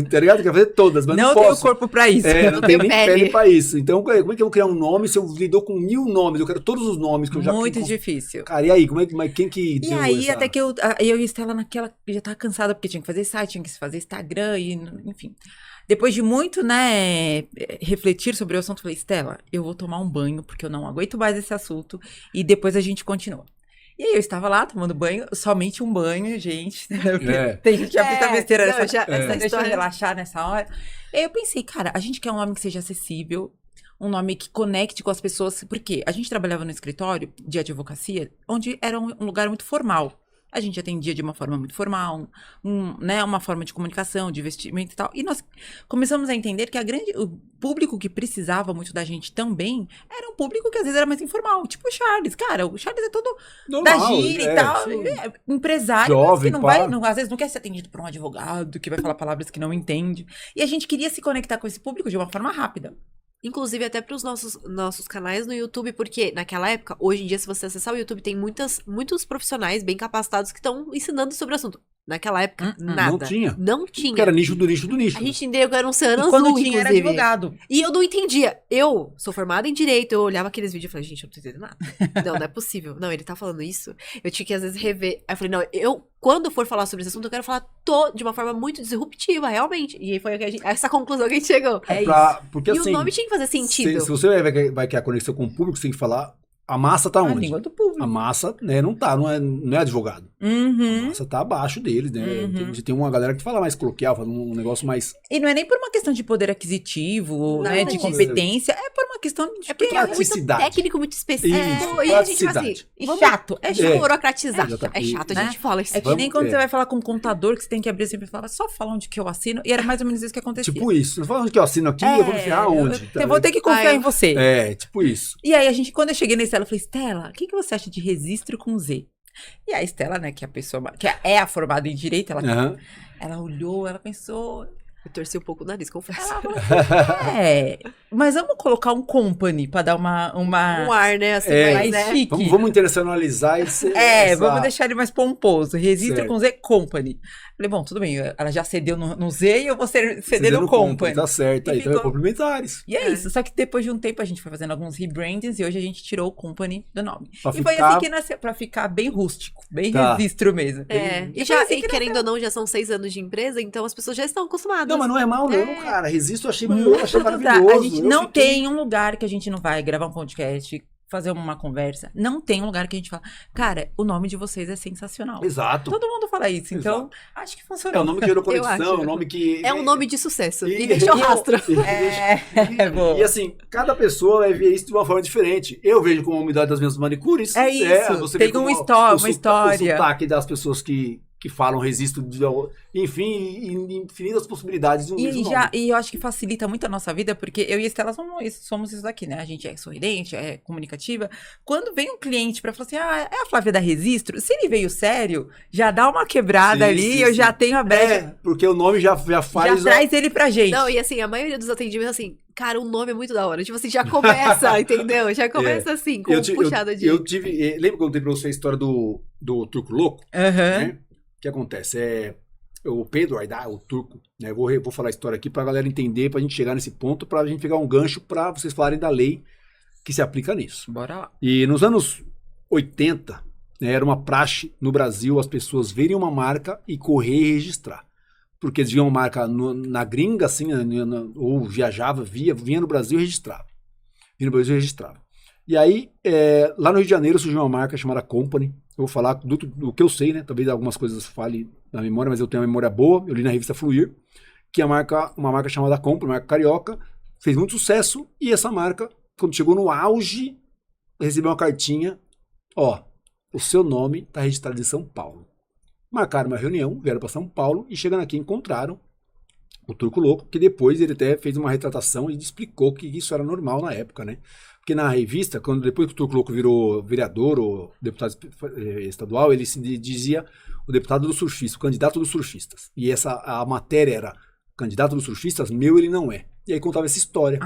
Tá ligado? Quer fazer todas, mas não, Não tenho posso. corpo pra isso. Não tenho nem pele. pele pra isso. Então, como é que eu vou criar um nome se eu lidou com 1000 nomes? Eu quero todos os nomes que eu já Muito tenho. difícil. Cara, e aí? Quem que E deu aí, essa... até que eu e a Estela naquela, já tava cansada, porque tinha que fazer site, tinha que fazer Instagram, enfim. Depois de muito, né, refletir sobre o assunto, eu falei, Estela, eu vou tomar um banho, porque eu não aguento mais esse assunto, e depois a gente continua. E aí eu estava lá tomando banho, somente um banho, gente. Tem gente que já fez a besteira não, nessa já- essa Deixa eu história- relaxar nessa hora. E aí eu pensei, cara, a gente quer um nome que seja acessível, um nome que conecte com as pessoas, porque a gente trabalhava no escritório de advocacia, onde era um lugar muito formal. A gente atendia de uma forma muito formal, né, uma forma de comunicação, de investimento e tal. E nós começamos a entender que o público que precisava muito da gente também era um público que às vezes era mais informal. Tipo o Charles. Cara, o Charles é todo da gíria e tal. Empresário, jovem, mas que às vezes não quer ser atendido por um advogado que vai falar palavras que não entende. E a gente queria se conectar com esse público de uma forma rápida. Inclusive até para os nossos canais no YouTube, porque naquela época, hoje em dia, se você acessar o YouTube, tem muitos profissionais bem capacitados que estão ensinando sobre o assunto. Naquela época, nada. Não tinha. Não tinha. Porque era nicho do nicho do nicho. A gente entendeu que era um oceano azul, Quando tinha, inclusive. era advogado. E eu não entendia. Eu sou formada em Direito, eu olhava aqueles vídeos e falei, gente, eu não tô entendendo nada. Não é possível. Não, ele tá falando isso. Eu tinha que, às vezes, rever. Aí eu falei, não, quando for falar sobre esse assunto, eu quero falar de uma forma muito disruptiva, realmente. E aí foi essa conclusão que a gente chegou. Porque, e assim, o nome tinha que fazer sentido. Se você vai querer a conexão com o público, você tem que falar. A massa tá onde? A língua do público. A massa, né, não é advogado. A massa tá abaixo deles, né? Tem uma galera que fala mais coloquial, fala um negócio mais... E não é nem por uma questão de poder aquisitivo, né, de disso. competência, é por uma questão de Porque é muito praticidade. técnico, muito específico. Isso, E a gente fala assim, praticidade. chato. é chato burocratizar. Exatamente. É chato, a gente fala isso. É que nem quando é. você vai falar com um contador, que você tem que abrir sempre e falar, só fala onde que eu assino. E era mais ou menos isso que acontecia. Tipo isso. Não falando que eu assino aqui, eu vou enfiar aonde? Eu vou ter que confiar em você. É, tipo isso. E aí, quando eu cheguei na Estela, eu falei, Estela, o que você acha de registro com Z? E a Estela, né, que é a pessoa, que é a formada em Direito, ela olhou, ela pensou... Eu torci um pouco o nariz, confesso. Ela falou, mas vamos colocar um company pra dar uma... Um ar, né, assim, mais né? chique. Vamos internacionalizar esse... Vamos deixar ele mais pomposo. Registro Certo. com Z Company. Falei, bom, tudo bem, ela já cedeu no Z e eu vou ceder no Company. Tá certo, E aí ficou- então é complementares. E é isso, só que depois de um tempo a gente foi fazendo alguns rebrandings e hoje a gente tirou o Company do nome. Pra E foi ficar- assim que nasceu, pra ficar bem rústico, bem Tá. registro mesmo. E foi assim e que querendo ou não, já são 6 anos de empresa, então as pessoas já estão acostumadas. Não, mas não é mal não, cara. Resisto, eu achei Muito maravilhoso. tá. A gente Eu não fiquei- tem um lugar que a gente não vai gravar um podcast, fazer uma conversa. Não tem um lugar que a gente fala, cara, o nome de vocês é sensacional. Exato. Todo mundo fala isso, então Exato. acho que É funcionou. o nome que gerou Eu conexão, acho. é o nome que... É um nome de sucesso. E E- deixou rastro. Boa. E assim, cada pessoa vai ver isso de uma forma diferente. Eu vejo como a umidade das minhas manicures. É isso, você tem vê como uma história. O sotaque das pessoas que falam registro, enfim, infinitas possibilidades de um mesmo nome. E eu acho que facilita muito a nossa vida, porque eu e a Estela somos isso daqui, né? A gente é sorridente, é comunicativa. Quando vem um cliente pra falar assim, é a Flávia da Registro, se ele veio sério, já dá uma quebrada Sim, ali, sim, eu sim. já tenho a brecha. É, porque o nome já faz... Já traz ele pra gente. Não, e assim, a maioria dos atendimentos, assim, cara, o nome é muito da hora. Tipo assim, já começa, entendeu? Já começa assim, com puxada de... Eu tive... Lembra quando eu contei pra você a história do Turco Louco? Aham. Né? O que acontece? O Pedro Aidar, o turco, né? Vou falar a história aqui pra galera entender, pra gente chegar nesse ponto, pra gente pegar um gancho pra vocês falarem da lei que se aplica nisso. Bora lá. E nos anos 80, né, era uma praxe no Brasil as pessoas verem uma marca e correr e registrar. Porque eles viam uma marca na gringa, assim, ou viajava, vinha no Brasil e registrava. Vinha no Brasil e registrava. E aí, lá no Rio de Janeiro surgiu uma marca chamada Company. Eu vou falar do que eu sei, né? Talvez algumas coisas falem na memória, mas eu tenho uma memória boa. Eu li na revista Fluir, que é uma marca chamada Company, uma marca carioca, fez muito sucesso. E essa marca, quando chegou no auge, recebeu uma cartinha. O seu nome está registrado em São Paulo. Marcaram uma reunião, vieram para São Paulo e chegando aqui encontraram o Turco Louco, que depois ele até fez uma retratação e explicou que isso era normal na época, né? Porque na revista, depois que o Turco Louco virou vereador ou deputado estadual, ele se dizia o deputado dos surfistas, o candidato dos surfistas. E a matéria era candidato dos surfistas, ele não é. E aí contava essa história,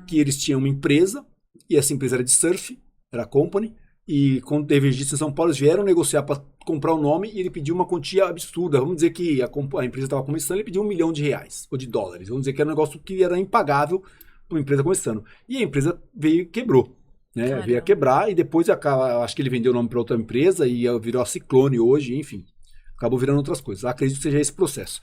que eles tinham uma empresa, e essa empresa era de surf, era a Company, e quando teve registro em São Paulo, eles vieram negociar para comprar o nome e ele pediu uma quantia absurda. Vamos dizer que a empresa estava começando, ele pediu $1 milhão ou de dólares. Vamos dizer que era um negócio que era impagável para uma empresa começando. E a empresa veio e quebrou. Né? Veio a quebrar e depois acho que ele vendeu o nome para outra empresa e virou a Ciclone hoje, enfim. Acabou virando outras coisas. Acredito que seja esse processo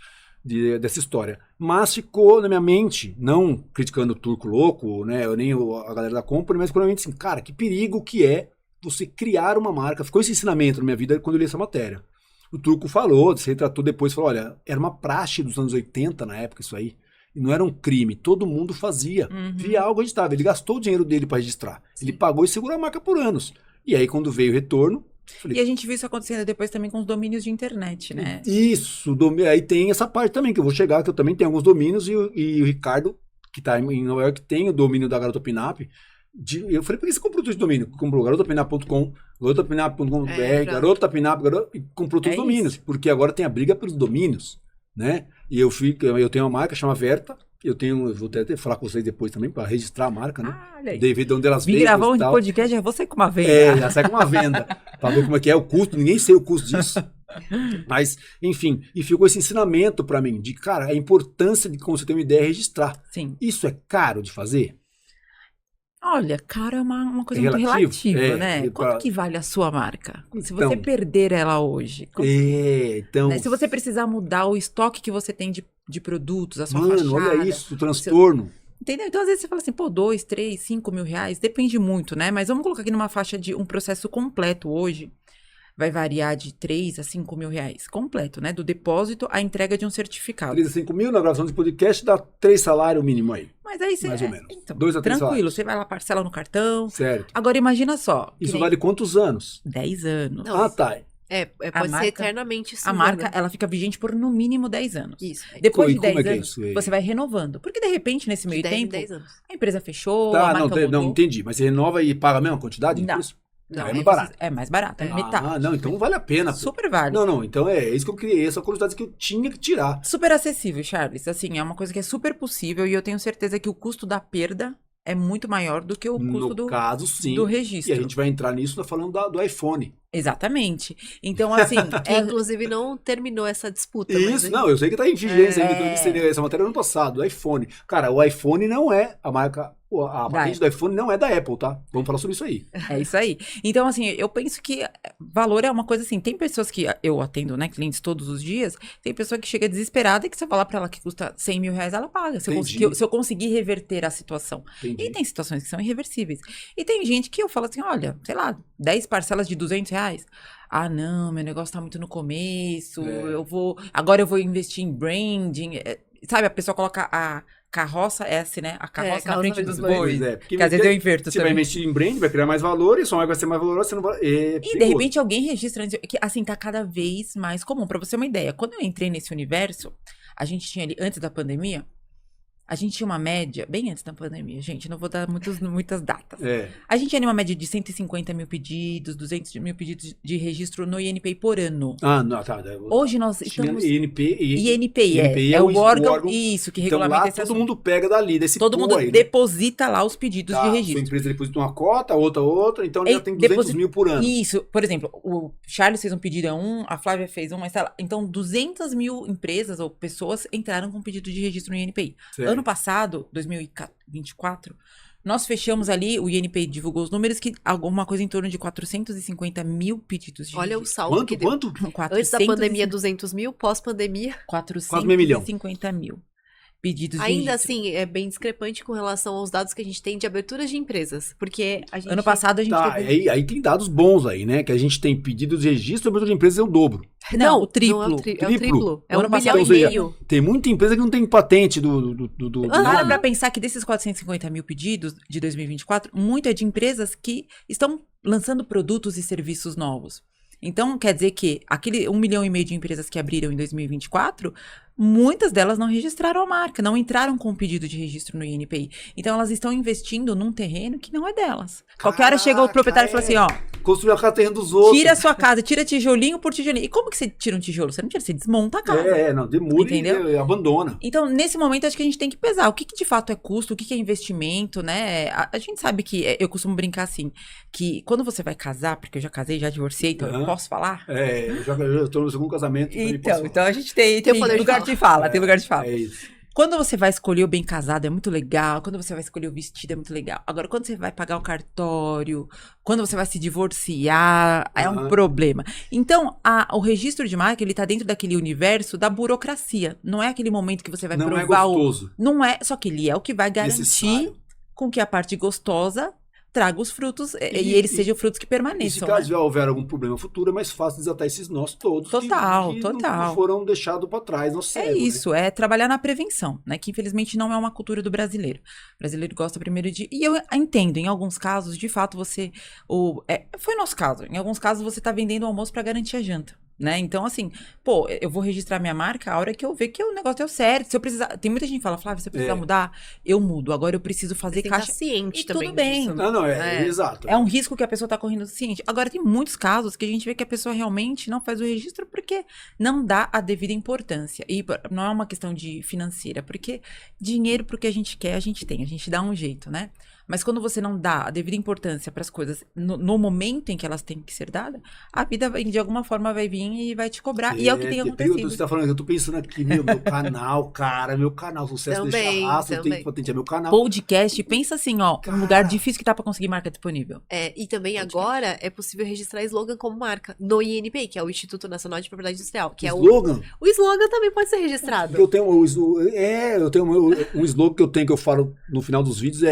dessa história. Mas ficou na minha mente, não criticando o Turco Louco, né, nem a galera da Company, mas ficou na mente assim, cara, que perigo que é você criar uma marca. Ficou esse ensinamento na minha vida quando eu li essa matéria. O Turco falou, se retratou depois, falou, olha, era uma praxe dos anos 80 na época isso aí. E não era um crime, todo mundo fazia. Via algo registrado. Ele gastou o dinheiro dele para registrar. Ele pagou e segurou a marca por anos. E aí, quando veio o retorno, Falei, E a gente viu isso acontecendo depois também com os domínios de internet, né? isso, aí tem essa parte também, que eu vou chegar, que eu também tenho alguns domínios, e o Ricardo, que tá em Nova York, tem o domínio da Garota Pinap. Eu falei, por que você comprou tudo esse domínio? Comprou garotapinap.com, garotapinap.com.br, pronto. garotapinap, e comprou todos os domínios, isso. porque agora tem a briga pelos domínios, né? E eu tenho uma marca, chama Verta, eu vou até falar com vocês depois também, para registrar a marca, né? Olha aí. Daí ver de onde elas Vim veio gravar e um tal. podcast, já vou sair com uma venda. Já sai com uma venda, pra ver como é que é o custo, ninguém sei o custo disso. Mas, enfim, e ficou esse ensinamento pra mim, de, cara, a importância de, como você tem uma ideia, registrar. Sim. Isso é caro de fazer? Olha, cara, é uma coisa É muito relativo, relativa, né? Quanto que vale a sua marca? Se você Então. perder ela hoje, Então, né? Se você precisar mudar o estoque que você tem de produtos, a sua mano, fachada. olha isso, o transtorno. Entendeu? Então, às vezes você fala assim, pô, 2, 3, 5 mil reais, depende muito, né? Mas vamos colocar aqui numa faixa de um processo completo hoje. Vai variar de 3 a 5 mil reais. Completo, né? Do depósito à entrega de um certificado. 3 a 5 mil na gravação de podcast dá 3 salários mínimo aí. Mas aí você. Mais ou menos. Então, 2 a 3 tranquilo, salários. você vai lá, parcela no cartão. Certo. Agora imagina só. que Isso nem vale quantos anos? 10 anos. Não, Tá. pode ser marca- eternamente A sua, marca, né? ela fica vigente por no mínimo 10 anos. Isso. Depois E de como 10 é que é anos, isso aí? você vai renovando. Porque de repente, nesse meio 10 em tempo, 10 anos. a empresa fechou, Tá, a marca não, mudou. entendi. Mas você renova e paga a mesma quantidade? Não. Isso? Não, é aí mais barato. É mais barato, é metade. Ah, não, então vale a pena. Pô. Super vale. Não, então é isso que eu criei, essa curiosidade que eu tinha que tirar. Super acessível, Charles. Assim, é uma coisa que é super possível e eu tenho certeza que o custo da perda é muito maior do que o custo No caso, sim. do registro. E a gente vai entrar nisso falando do iPhone. Exatamente. Então, assim, Que inclusive não terminou essa disputa. mas, Isso, não, eu sei que tá em vigência ainda, É. que eu vi essa matéria no passado, do iPhone. Cara, o iPhone não é a marca, a patente do iPhone não é da Apple, tá? Vamos falar sobre isso aí. é isso aí. Então, assim, eu penso que valor é uma coisa assim. Tem pessoas que eu atendo, né, clientes todos os dias. Tem pessoa que chega desesperada e que você falar pra ela que custa 100 mil reais, ela paga. Entendi. Se eu conseguir reverter a situação. Entendi. E tem situações que são irreversíveis. E tem gente que eu falo assim, olha, sei lá, 10 parcelas de 200 reais. Ah, não, meu negócio tá muito no começo. Agora eu vou investir em branding. Sabe, a pessoa coloca a carroça, né? A carroça na frente dos bois. Porque Que às vezes eu inverto você vai também. investir em brand, vai criar mais valor, e sua marca vai ser mais valorosa, você não vai... E de repente alguém registra, que assim, tá cada vez mais comum. Pra você ter uma ideia, quando eu entrei nesse universo, a gente tinha ali, antes da pandemia, a gente tinha uma média, bem antes da pandemia, gente, não vou dar muitas datas. A gente tinha ali uma média de 150 mil pedidos, 200 mil pedidos de registro no INPI por ano. Ah, não, tá. Hoje nós estamos... INPI INPI é o órgão, isso, que então regulamenta lá esse todo assunto. mundo pega dali, desse Todo pool mundo aí, né? deposita lá os pedidos Tá, de sua registro. empresa deposita uma cota, outra, então ele já tem 200 mil por ano. Isso, por exemplo, o Charles fez um pedido a a Flávia fez um, mas sei lá, então 200 mil empresas ou pessoas entraram com pedido de registro no INPI. Certo. Ano passado, 2024, nós fechamos ali, o INPI divulgou os números, que alguma coisa em torno de 450 mil pedidos de Olha o registro. saldo que deu. Quanto? Antes da pandemia, 200 mil. Pós-pandemia, 450 mil pedidos de ainda registro. assim, é bem discrepante com relação aos dados que a gente tem de aberturas de empresas. Porque a gente... Ano passado a gente Tá, teve... aí tem dados bons aí, né? Que a gente tem pedidos de registro, abertura de empresas é o dobro. Não, o triplo. Não é o Triplo. é o triplo. É O ano 1 passado, bilhão Então, e ou seja, meio. tem muita empresa que não tem patente do Para nome. pra pensar que desses 450 mil pedidos de 2024, muito é de empresas que estão lançando produtos e serviços novos. Então, quer dizer que aquele 1,5 milhão de empresas que abriram em 2024, muitas delas não registraram a marca, não entraram com o pedido de registro no INPI. Então, elas estão investindo num terreno que não é delas. Qualquer hora chega o proprietário e fala assim, ó, Construir a casa terreno dos outros. tira a sua casa, tira tijolinho por tijolinho. E como que você tira um tijolo? Você não tira, você desmonta a casa. Não, demura Entendeu? e abandona. Então, nesse momento, acho que a gente tem que pesar o que de fato é custo, o que é investimento, né? A gente sabe que, eu costumo brincar assim, que quando você vai casar, porque eu já casei, já divorciei, então eu posso falar? Eu tô no segundo casamento. Então a gente tem poder de lugar de fala, tem lugar de fala. É isso. Quando você vai escolher o bem casado é muito legal, quando você vai escolher o vestido é muito legal. Agora, quando você vai pagar o cartório, quando você vai se divorciar, é um problema. Então, o registro de marca, ele tá dentro daquele universo da burocracia. Não é aquele momento que você vai Não provar é gostoso. Não é, só que ele é o que vai garantir Necessário. com que a parte gostosa traga os frutos e eles sejam frutos que E se permaneçam. caso Né? houver algum problema futuro, é mais fácil desatar esses nós todos Total, que total. não foram deixados para trás no É cérebro. isso, é trabalhar na prevenção, né? Que infelizmente não é uma cultura do brasileiro. O brasileiro gosta primeiro de. E eu entendo, em alguns casos, de fato, você. Foi o nosso caso. Em alguns casos, você tá vendendo o almoço para garantir a janta. Né? Então, assim, pô, eu vou registrar minha marca a hora que eu ver que o negócio deu certo. Se eu precisar. Tem muita gente que fala, Flávia, se eu precisar mudar, eu mudo. Agora eu preciso fazer Você tem que caixa. estar ciente E também tudo bem. disso. Não, exato. É um risco que a pessoa tá correndo ciente. Agora, tem muitos casos que a gente vê que a pessoa realmente não faz o registro porque não dá a devida importância. E não é uma questão de financeira, porque dinheiro pro que a gente quer, a gente tem. A gente dá um jeito, né? Mas quando você não dá a devida importância para as coisas no momento em que elas têm que ser dadas, a vida de alguma forma vai vir e vai te cobrar. E é o que tem acontecido. Você tá falando, eu tô pensando aqui, meu canal, cara, meu canal, sucesso Também, deixa rastro, eu tenho também. que patentear meu canal. Podcast, pensa assim, ó, Cara. um lugar difícil que tá para conseguir marca disponível. E também agora é possível registrar slogan como marca no INPI, que é o Instituto Nacional de Propriedade Industrial, que é Slogan? o slogan também pode ser registrado. Eu tenho um slogan que eu falo no final dos vídeos,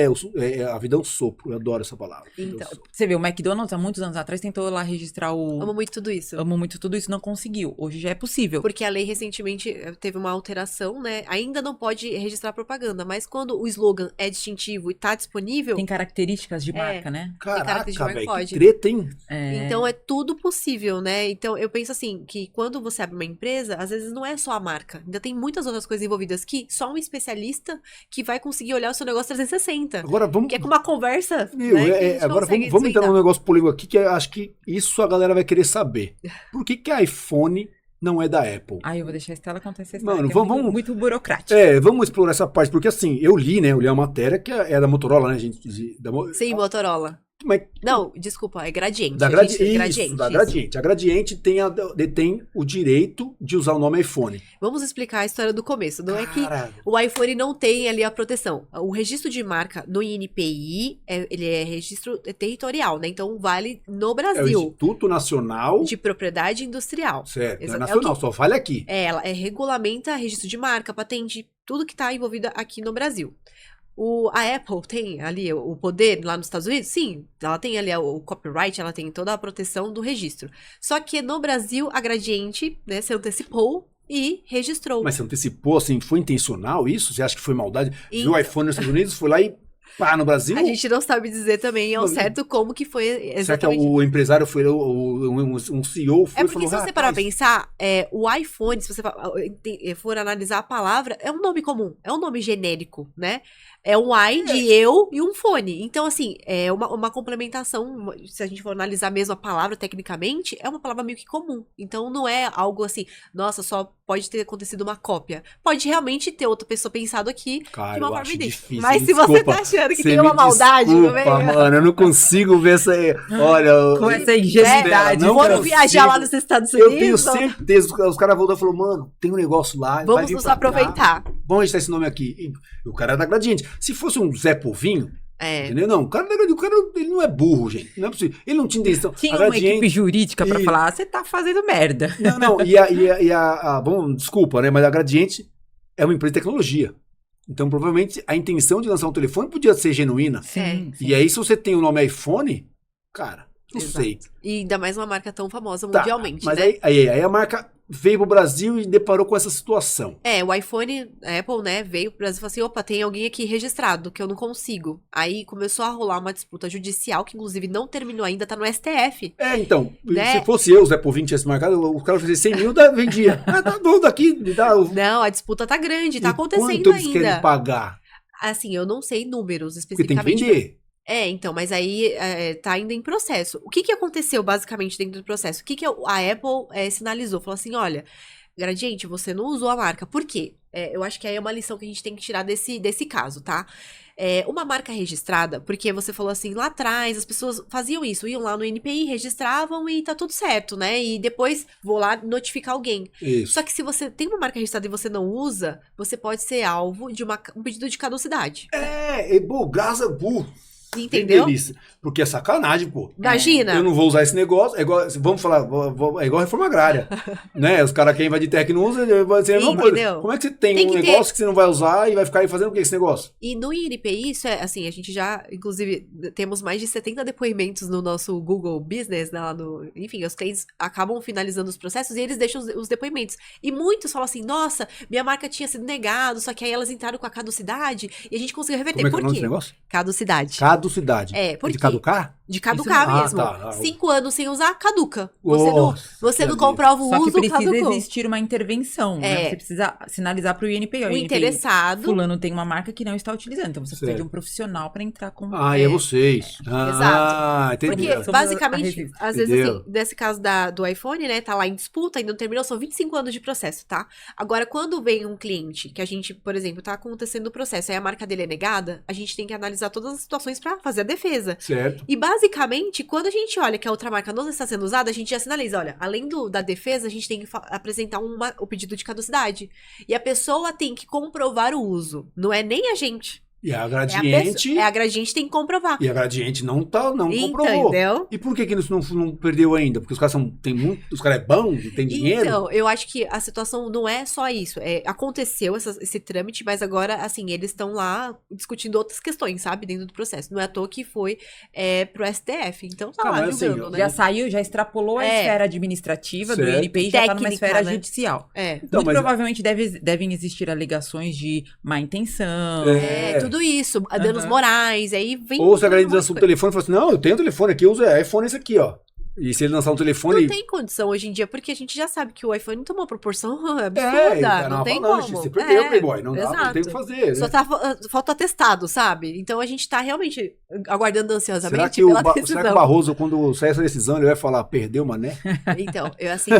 a vida é um sopro, eu adoro essa palavra. Então, Você vê, o McDonald's há muitos anos atrás tentou lá registrar amo muito tudo isso. Amo muito tudo isso, não conseguiu. Hoje já é possível. Porque a lei recentemente teve uma alteração, né? Ainda não pode registrar propaganda, mas quando o slogan é distintivo e tá disponível, Tem características de marca, né? Caraca, de marca velho, que pode. treta, hein? então é tudo possível, né? Então eu penso assim, que quando você abre uma empresa, às vezes não é só a marca. Ainda tem muitas outras coisas envolvidas que só um especialista que vai conseguir olhar o seu negócio 360. Agora vamos... Que é com uma conversa, Meu, né? Que a gente agora consegue vamos entrar desvendar. num negócio polêmico aqui, que eu acho que isso a galera vai querer saber. Por que iPhone não é da Apple? Aí eu vou deixar a Estela contar essa história. Mano, que é vamos- muito burocrático. Vamos explorar essa parte, porque assim, eu li a matéria que é da Motorola, né, gente? Sim, Motorola. Mas Não, desculpa, é Gradiente. da a Gradiente, gente- isso, Gradiente, da isso. Gradiente. A Gradiente detém o direito de usar o nome iPhone. Vamos explicar a história do começo. Não é que Caralho. o iPhone não tem ali a proteção. O registro de marca no INPI, ele é registro territorial, né? Então vale no É o Brasil. Instituto Nacional, De Propriedade Industrial. certo, não é Exato. nacional, É o que- só vale aqui. Ela regulamenta registro de marca, patente, tudo que está envolvido aqui no Brasil. A Apple tem ali o poder lá nos Estados Unidos? Sim, ela tem ali o copyright, ela tem toda a proteção do registro. Só que no Brasil, a Gradiente, né, se antecipou e registrou. Mas você antecipou, assim, foi intencional isso? Você acha que foi maldade? Viu Então. o iPhone nos Estados Unidos, foi lá e pá, no Brasil? A gente não sabe dizer também ao Não, certo como que foi Será que exatamente. o empresário foi, um CEO foi É e porque falou, se você parar pra pensar, o iPhone, se você for analisar a palavra, é um nome comum, é um nome genérico, né? É um I de eu e um fone. Então, assim, é uma complementação, se a gente for analisar mesmo a palavra tecnicamente, é uma palavra meio que comum. Então, não é algo assim, nossa, só pode ter acontecido uma cópia. Pode realmente ter outra pessoa pensado aqui Cara, de uma eu forma acho idêntica. difícil. Mas me se você desculpa. tá achando que Você tem me uma maldade no desculpa, meio... mano, eu não consigo ver essa aí. Olha, Com essa ingenuidade. não Foram consigo. viajar lá nos Estados eu Unidos. tenho então certeza, os caras voltaram e falaram, mano, tem um negócio lá, vai Vamos vir nos pra cá. aproveitar. Vamos registrar esse nome aqui. E o cara é da Gradiente. Se fosse um Zé Povinho, É. entendeu? Não, o cara ele não é burro, gente. Não é possível. Ele não tinha intenção. Tinha A uma Gradiente- equipe jurídica pra E- falar, você tá fazendo merda. Não, bom, desculpa, né? Mas a Gradiente é uma empresa de tecnologia. Então, provavelmente, a intenção de lançar um telefone podia ser genuína. Sim. E aí, se você tem o nome iPhone, cara, não Exato. sei. E ainda mais uma marca tão famosa Tá, mundialmente, mas né? aí a marca veio pro Brasil e deparou com essa situação. O iPhone, a Apple, né, veio pro Brasil e falou assim, opa, tem alguém aqui registrado que eu não consigo. Aí começou a rolar uma disputa judicial, que inclusive não terminou ainda, tá no STF. Então, Né? se fosse eu, Zé Povinho tivesse marcado, o cara fazia 100 mil, vendia. Tá bom, daqui, me dá o... Não, a disputa tá grande, tá E acontecendo quanto eles querem ainda. pagar? Assim, eu não sei números Porque tem que especificamente. vender. Então, mas aí tá ainda em processo. O que aconteceu basicamente dentro do processo? O que a Apple sinalizou? Falou assim, olha, Gradiente, você não usou a marca. Por quê? Eu acho que aí é uma lição que a gente tem que tirar desse caso, tá? Uma marca registrada, porque você falou assim, lá atrás as pessoas faziam isso, iam lá no NPI, registravam e tá tudo certo, né? E depois vou lá notificar alguém. Isso. Só que se você tem uma marca registrada e você não usa, você pode ser alvo de um pedido de caducidade. Graças a burro. Entendeu? Que delícia. Porque é sacanagem, pô. Imagina. Eu não vou usar esse negócio. É igual, vamos falar, é igual a reforma agrária. Né? Os caras quem vai de terra que não usa, vai dizer, não, pô, Entendeu? como é que você tem Tem um que negócio que você não vai usar e vai ficar aí fazendo o que esse negócio? E no INPI, isso é assim, a gente já, inclusive, temos mais de 70 depoimentos no nosso Google Business, né, lá no, enfim, os clientes acabam finalizando os processos e eles deixam os depoimentos. E muitos falam assim, nossa, minha marca tinha sido negado, só que aí elas entraram com a caducidade e a gente conseguiu reverter. Como é que é o Por nome quê? desse negócio? Caducidade. Caducidade. É, por de quê? caducar? De caducar Isso- mesmo. tá. 5 anos sem usar, caduca. Nossa, Você que não alívio. comprova o Só que uso, precisa caducou. existir uma intervenção, né? É. Você precisa sinalizar para o INPI. ó, O INPI, interessado. Fulano tem uma marca que não está utilizando. Então você precisa Certo. de um profissional para entrar com. Ah, e é vocês. Ah, entendi. Porque, Somos a basicamente, resistência. às vezes, Entendeu? assim, nesse caso do iPhone, né, tá lá em disputa, ainda não terminou, são 25 anos de processo, tá? Agora, quando vem um cliente que a gente, por exemplo, tá acontecendo o processo, aí a marca dele é negada, a gente tem que analisar todas as situações pra fazer a defesa. Certo. E, basicamente, quando a gente olha que a outra marca não está sendo usada, a gente já sinaliza, olha, além da defesa, a gente tem que apresentar o pedido de caducidade. E a pessoa tem que comprovar o uso, não é nem a gente. E a É a Gradiente. a Gradiente tem que comprovar. E a Gradiente não comprovou. Entendeu? E por que isso não perdeu ainda? Porque os caras tem muito. Os caras é bom, tem dinheiro. Então, eu acho que a situação não é só isso. Aconteceu esse trâmite, mas agora, assim, eles estão lá discutindo outras questões, sabe? Dentro do processo. Não é à toa que foi pro STF. Então tá Cara, lá mas assim, julgando, né? Já saiu, já extrapolou a É. esfera administrativa do Certo. INPI e já está numa Técnica, esfera né? judicial. É. Então, Muito mas- provavelmente devem existir alegações de má intenção. É. Tudo isso, danos morais, aí vem. Ou se a galera tudo lança um mais telefone e fala assim: não, eu tenho um telefone aqui, eu uso iPhone esse aqui, ó. E se ele lançar um telefone. Não tem condição hoje em dia, porque a gente já sabe que o iPhone tomou uma proporção absurda. É, tá não na tem avalanche, como. você perdeu, Playboy. Não dá, não exato. tem o que fazer. Só Né? tá falta atestado, sabe? Então a gente tá realmente aguardando ansiosamente Será que, pela será decisão. que o Barroso, quando sair essa decisão, ele vai falar, perdeu, mané? Então, eu assim,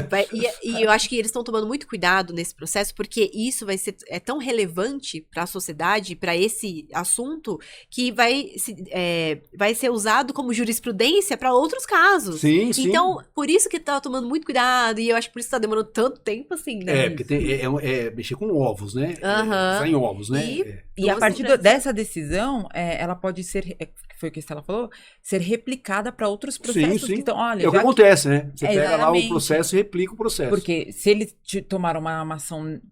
e eu acho que eles estão tomando muito cuidado nesse processo, porque isso vai ser tão relevante para a sociedade, para esse assunto, que vai ser usado como jurisprudência para outros casos. Sim, sim. Então, por isso que tá tomando muito cuidado, e eu acho que por isso tá demorando tanto tempo assim, né? Porque é mexer com ovos, né? Aham. Sai em ovos, né? E- É. E a Duas partir empresas. dessa decisão, ela pode ser, que foi o que a Estela falou, ser replicada para outros processos sim. que estão, olha, É o que já que- acontece, né? Você pega lá o exatamente. processo e replica o processo. porque se eles tomaram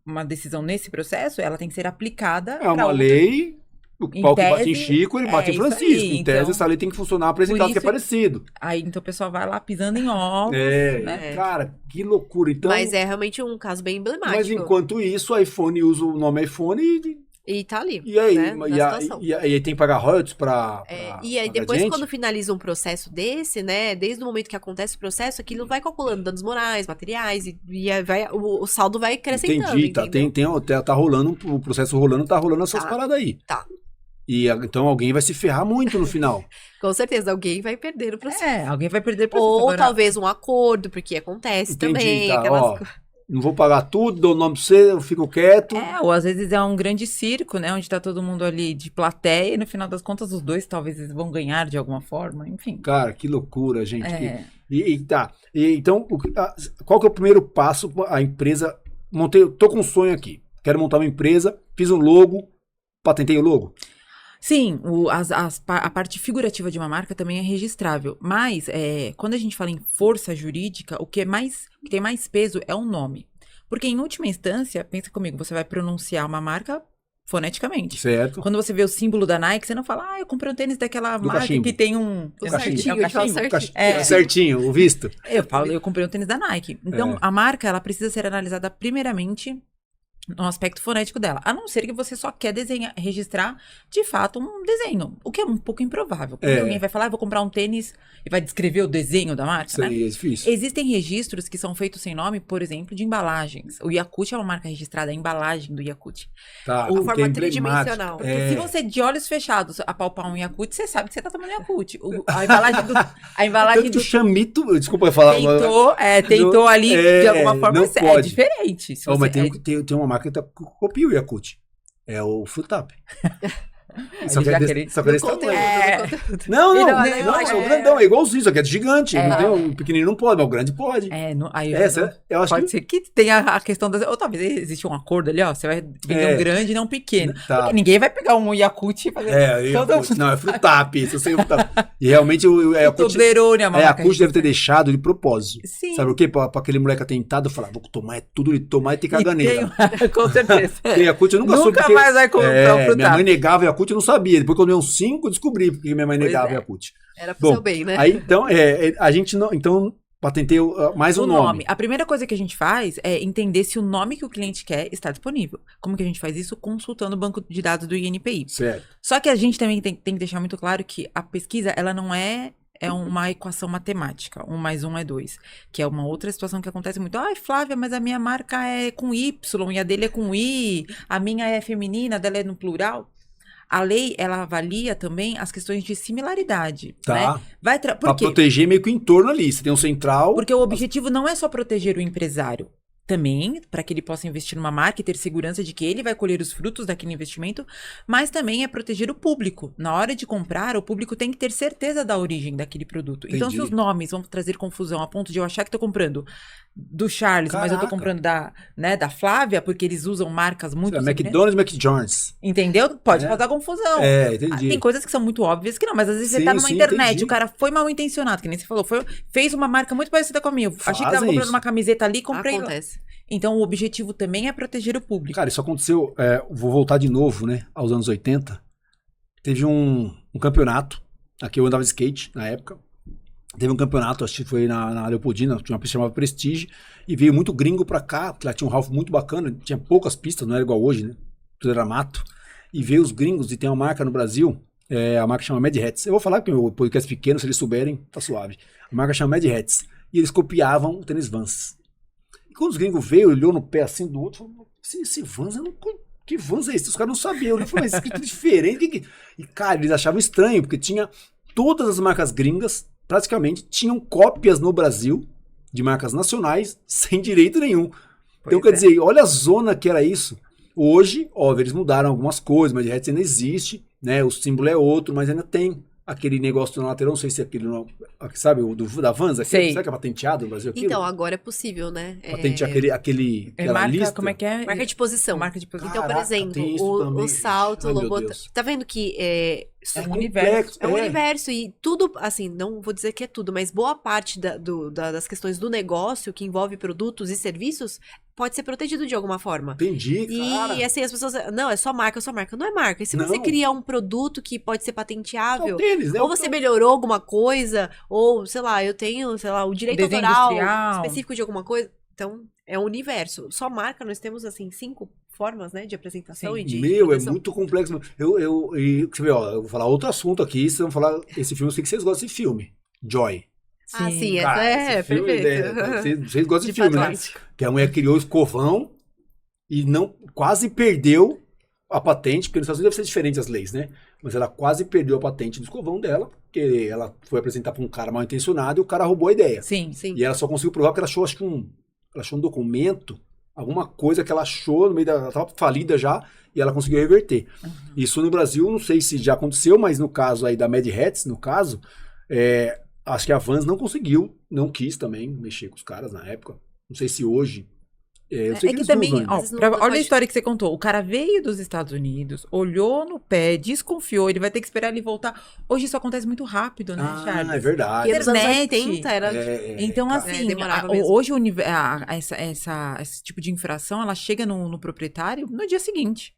uma decisão nesse processo, ela tem que ser aplicada É uma pra outro- lei, o Em pau que bate em tese, Chico, ele bate em isso Francisco. aí, Em tese, então, essa lei tem que funcionar para esse por caso que é isso- parecido. Aí então o pessoal vai lá pisando em ovos, É, né? cara, que loucura. Então, Mas é realmente um caso bem emblemático. mas enquanto isso, o iPhone usa o nome iPhone E tá ali. e aí? né, na situação. E aí tem que pagar royalties pra E aí, pra depois, Gradiente? quando finaliza um processo desse, né? Desde o momento que acontece o processo, aquilo vai calculando danos morais, materiais, e aí o saldo vai acrescentando. Entendi, tá, entendeu? tá rolando, o processo rolando, tá rolando essas Tá, paradas aí. tá. E então alguém vai se ferrar muito no final. Com certeza, alguém vai perder o processo. Alguém vai perder o processo. Ou Agora, talvez um acordo, porque acontece Entendi, também. tá, Aquelas... ó. Não vou pagar tudo, dou o nome pra você, eu fico quieto. ou às vezes é um grande circo, né? Onde tá todo mundo ali de plateia e no final das contas os dois talvez eles vão ganhar de alguma forma, enfim. Cara, que loucura, gente. É. Então, qual que é o primeiro passo? A empresa. Tô com um sonho aqui. Quero montar uma empresa, fiz um logo, patentei o logo. Sim, a parte figurativa de uma marca também é registrável, mas quando a gente fala em força jurídica, o que tem mais peso é o nome. Porque em última instância, pensa comigo, você vai pronunciar uma marca foneticamente. Certo? Quando você vê o símbolo da Nike, você não fala, eu comprei um tênis daquela Do marca cachimbo. que tem um... Do é um cachimbo. cachimbo? Certinho. Certinho, o visto. Eu falo, eu comprei um tênis da Nike. Então, a marca, ela precisa ser analisada primeiramente no aspecto fonético dela. A não ser que você só quer registrar, de fato, um desenho. O que é um pouco improvável. Porque alguém vai falar, vou comprar um tênis e vai descrever o desenho da marca, Isso né? aí é difícil. Existem registros que são feitos sem nome, por exemplo, de embalagens. O Yakult é uma marca registrada, a embalagem do Yakult. Tá, A porque forma é tridimensional. emblemático. Porque se você, de olhos fechados, apalpar um Yakult, você sabe que você tá tomando Yakult. A embalagem Tanto do... chamito, desculpa falar. Tentou ali, de alguma forma, não é pode. diferente. Se Oh, mas você- tem uma marca que copia o Yakult. É o Frutap. Só Ele que já é desse, queria- só que é desse No conteúdo, tamanho. no conteúdo. Não, Ele não, não, não, é- é grandão, é igualzinho, só que é gigante. Não tem, um pequenininho não pode, mas o grande pode. Aí Eu acho pode que... ser que tenha a questão das. Ou talvez existe um acordo ali, ó. Você vai vender um grande e não um pequeno. Tá. Porque ninguém vai pegar um Yakult e fazer. Não, é Frutap. Se você e realmente a Toblerone, é uma a marca CUT deve ter de- deixado de propósito. Sim. Sabe o quê? Pra aquele moleque atentado falar, vou tomar tudo ele tomar e ter E caganeira. com certeza. Tem Yakult, eu nunca soube. Nunca porque- mais vai comprar o minha Frutap. mãe negava Yakult, eu não sabia. Depois quando eu dei uns 5, eu descobri porque minha mãe Pois negava é. Yakult. Era pro Bom, seu bem, né? aí então, a gente não... Então, patentei mais um O nome. A primeira coisa que a gente faz é entender se o nome que o cliente quer está disponível. Como que a gente faz isso? Consultando o banco de dados do INPI. Certo. Só que a gente também tem que deixar muito claro que a pesquisa, ela não é uma equação matemática. 1 mais 1 é 2. Que é uma outra situação que acontece muito. Ai, Flávia, mas a minha marca é com Y e a dele é com I. A minha é feminina, a dela é no plural. A lei, ela avalia também as questões de similaridade, Tá. né? Pra Por quê? proteger meio que o entorno ali. Você tem um central... Porque o objetivo não é só proteger o empresário. Também, para que ele possa investir numa marca e ter segurança de que ele vai colher os frutos daquele investimento, mas também é proteger o público. Na hora de comprar, o público tem que ter certeza da origem daquele produto. Então, se Entendi. os nomes vão trazer confusão a ponto de eu achar que estou comprando do Charles, mas eu tô Caraca. comprando da Flávia, porque eles usam marcas muito semelhantes, McDonald's e McJones. entendeu? Pode É. causar confusão. Entendi. Tem coisas que são muito óbvias que não, mas às vezes você Sim, tá numa sim, internet, entendi. o cara foi mal intencionado, que nem você falou, fez uma marca muito parecida com a minha. Eu achei que tava Fazem comprando isso. uma camiseta ali, comprei. Acontece. Então, o objetivo também é proteger o público. Cara, isso aconteceu, vou voltar de novo, né, aos anos 80. Teve um campeonato, aqui eu andava de skate na época. Teve um campeonato, acho que foi na Leopoldina, tinha uma pista chamada Prestige, e veio muito gringo pra cá, porque lá tinha um Ralph muito bacana, tinha poucas pistas, não era igual hoje, né? Tudo era mato. E veio os gringos, e tem uma marca no Brasil, a marca chama Mad Hats. Eu vou falar que o podcast é pequeno, se eles souberem, tá suave. A marca chama Mad Hats. E eles copiavam o tênis Vans. E quando os gringos veio, olhou no pé assim do outro, falou, esse Vans, eu não... Que Vans é esse? Os caras não sabiam. Ele falou, mas escrito diferente. E, cara, eles achavam estranho, porque tinha todas as marcas gringas, praticamente, tinham cópias no Brasil de marcas nacionais sem direito nenhum. Então, quer dizer, olha a zona que era isso. Hoje, óbvio, eles mudaram algumas coisas, mas de resto ainda existe, né? O símbolo é outro, mas ainda tem aquele negócio na lateral, não sei se é aquele, sabe, da Vans, aquele, será que é patenteado no Brasil aquilo? Então, agora é possível, né? Patente aquela marca, lista. como é que é? Marca de posição. Marca de posição. Então, por Caraca, exemplo, tem isso também. o salto, Ai, o meu logo. Deus. Tá vendo que É um complexo, universo. é um universo e tudo, assim, não vou dizer que é tudo, mas boa parte das questões do negócio que envolve produtos e serviços pode ser protegido de alguma forma. Entendi, cara. E assim, as pessoas, não, é só marca. Não é marca. E se você Não. cria um produto que pode ser É patenteável, o tênis, né? ou você melhorou alguma coisa, ou, sei lá, eu tenho, sei lá, o direito Desenho autoral industrial. específico de alguma coisa. Então, é um universo. Só marca, nós temos, assim, 5 formas, né, de apresentação Sim. e de Meu, é proteção. muito complexo. E você vê, ó, eu vou falar outro assunto aqui, vocês vão falar esse filme, eu sei que vocês gostam desse filme. Joy. Ah, sim, Cara, essa é esse filme, perfeito. vocês gostam de De filme, né? clássico. Que a mulher criou o escovão e quase perdeu a patente, porque nos Estados Unidos deve ser diferente as leis, né? Mas ela quase perdeu a patente do escovão dela, porque ela foi apresentar para um cara mal intencionado e o cara roubou a ideia. Sim. Sim. E ela só conseguiu provar porque ela achou, acho que ela achou um documento, alguma coisa que ela achou no meio ela estava falida já, e ela conseguiu reverter. Isso no Brasil, não sei se já aconteceu, mas no caso aí da Mad Hats, no caso, acho que a Vans não conseguiu, não quis também mexer com os caras na época. Não sei se hoje. Eu sei É que eles não também, usam ó, Às vezes não olha pode- a história que você contou. O cara veio dos Estados Unidos, olhou no pé, desconfiou, ele vai ter que esperar ele voltar. Hoje isso acontece muito rápido, né, Charles? É verdade. Porque nos anos Internet. 80 era... Então, cara. assim, demorava mesmo. hoje esse tipo de infração, ela chega no proprietário no dia seguinte,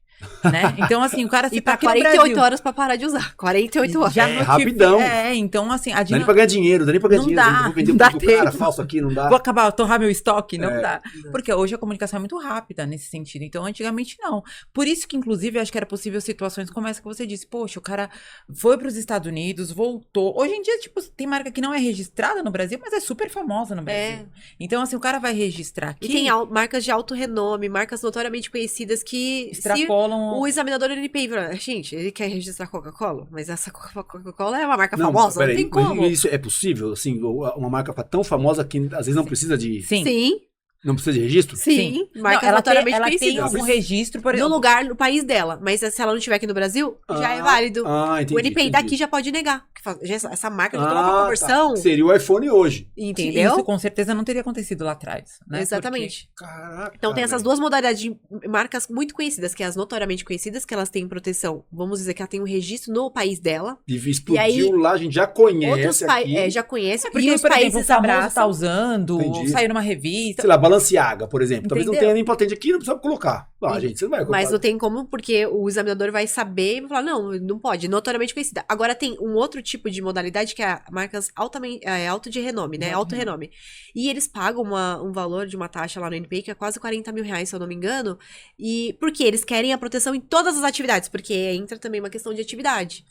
né? Então, assim, o cara se E tá pra aqui no 48 Brasil, horas pra parar de usar. 48 horas. já rapidão. Então, assim, a Dá nem pra ganhar dinheiro, dá nem pra ganhar Não dinheiro. dá, Vou vender não dá pro cara tempo. falso aqui, não dá. vou acabar, torrar meu estoque, não É. dá. Porque hoje a comunicação é muito rápida nesse sentido. Então, antigamente, não. Por isso que, inclusive, eu acho que era possível situações como essa que você disse. Poxa, o cara foi para os Estados Unidos, voltou. Hoje em dia, tipo, tem marca que não é registrada no Brasil, mas é super famosa no Brasil. Então, assim, o cara vai registrar aqui, E tem marcas de alto renome, marcas notoriamente conhecidas que... Se extrapolam... o examinador ele fala, gente, ele quer registrar Coca-Cola, mas essa Coca-Cola é uma marca Não, famosa, não peraí, tem mas como. isso é possível? Assim, uma marca tão famosa que às vezes não precisa de... Sim. Sim, Não precisa de registro? Sim, marcas Não, ela tem notoriamente conhecidas. um registro, por No exemplo. lugar, no país dela. Mas se ela não estiver aqui no Brasil, já é válido. Entendi, O NPI daqui entendi. já pode negar. Essa marca já tomou uma conversão. Tá. Seria o iPhone hoje. Entendeu? Isso com certeza não teria acontecido lá atrás, né? Exatamente. Caraca. Então tem essas velho. duas modalidades de marcas muito conhecidas, que é as notoriamente conhecidas, que elas têm proteção. Vamos dizer que ela tem um registro no país dela. Explodiu E aí, lá, a gente já conhece Outros aqui. já conhecem, Porque, e os por exemplo, o países famoso tá abraçam. usando, Entendi. saiu numa revista. Sei lá, Balenciaga, por exemplo. Talvez não Entendeu? tenha nem patente aqui, não precisa colocar. Ah, gente, você não vai Mas colocar. não tem como, porque o examinador vai saber e vai falar, não pode, notoriamente conhecida. Agora tem um outro tipo de modalidade que é marcas alto de renome, né? Alto renome. E eles pagam um valor de uma taxa lá no NPI, que é quase 40 mil reais, se eu não me engano. E porque eles querem a proteção em todas as atividades, porque entra também uma questão de atividade.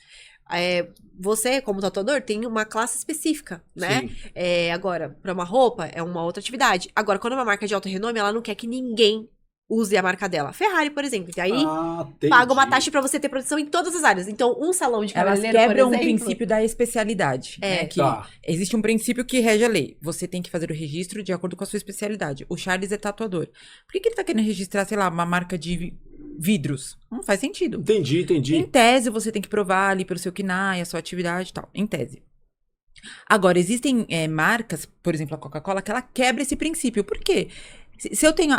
Você, como tatuador, tem uma classe específica, né? Sim. Agora, para uma roupa, é uma outra atividade. Agora, quando é uma marca de alto renome, ela não quer que ninguém use a marca dela. Ferrari, por exemplo. E aí, Entendi. paga uma taxa pra você ter proteção em todas as áreas. Então, um salão de Elas cabeleireiro, quebram por o exemplo, princípio da especialidade. Né? Que Tá. existe um princípio que rege a lei. Você tem que fazer o registro de acordo com a sua especialidade. O Charles é tatuador. Por que ele tá querendo registrar, sei lá, uma marca de vidros? Não faz sentido. Entendi. Em tese, você tem que provar ali pelo seu KNAI, a sua atividade e tal. Em tese. Agora, existem marcas, por exemplo, a Coca-Cola, que ela quebra esse princípio. Por quê? Se eu tenho.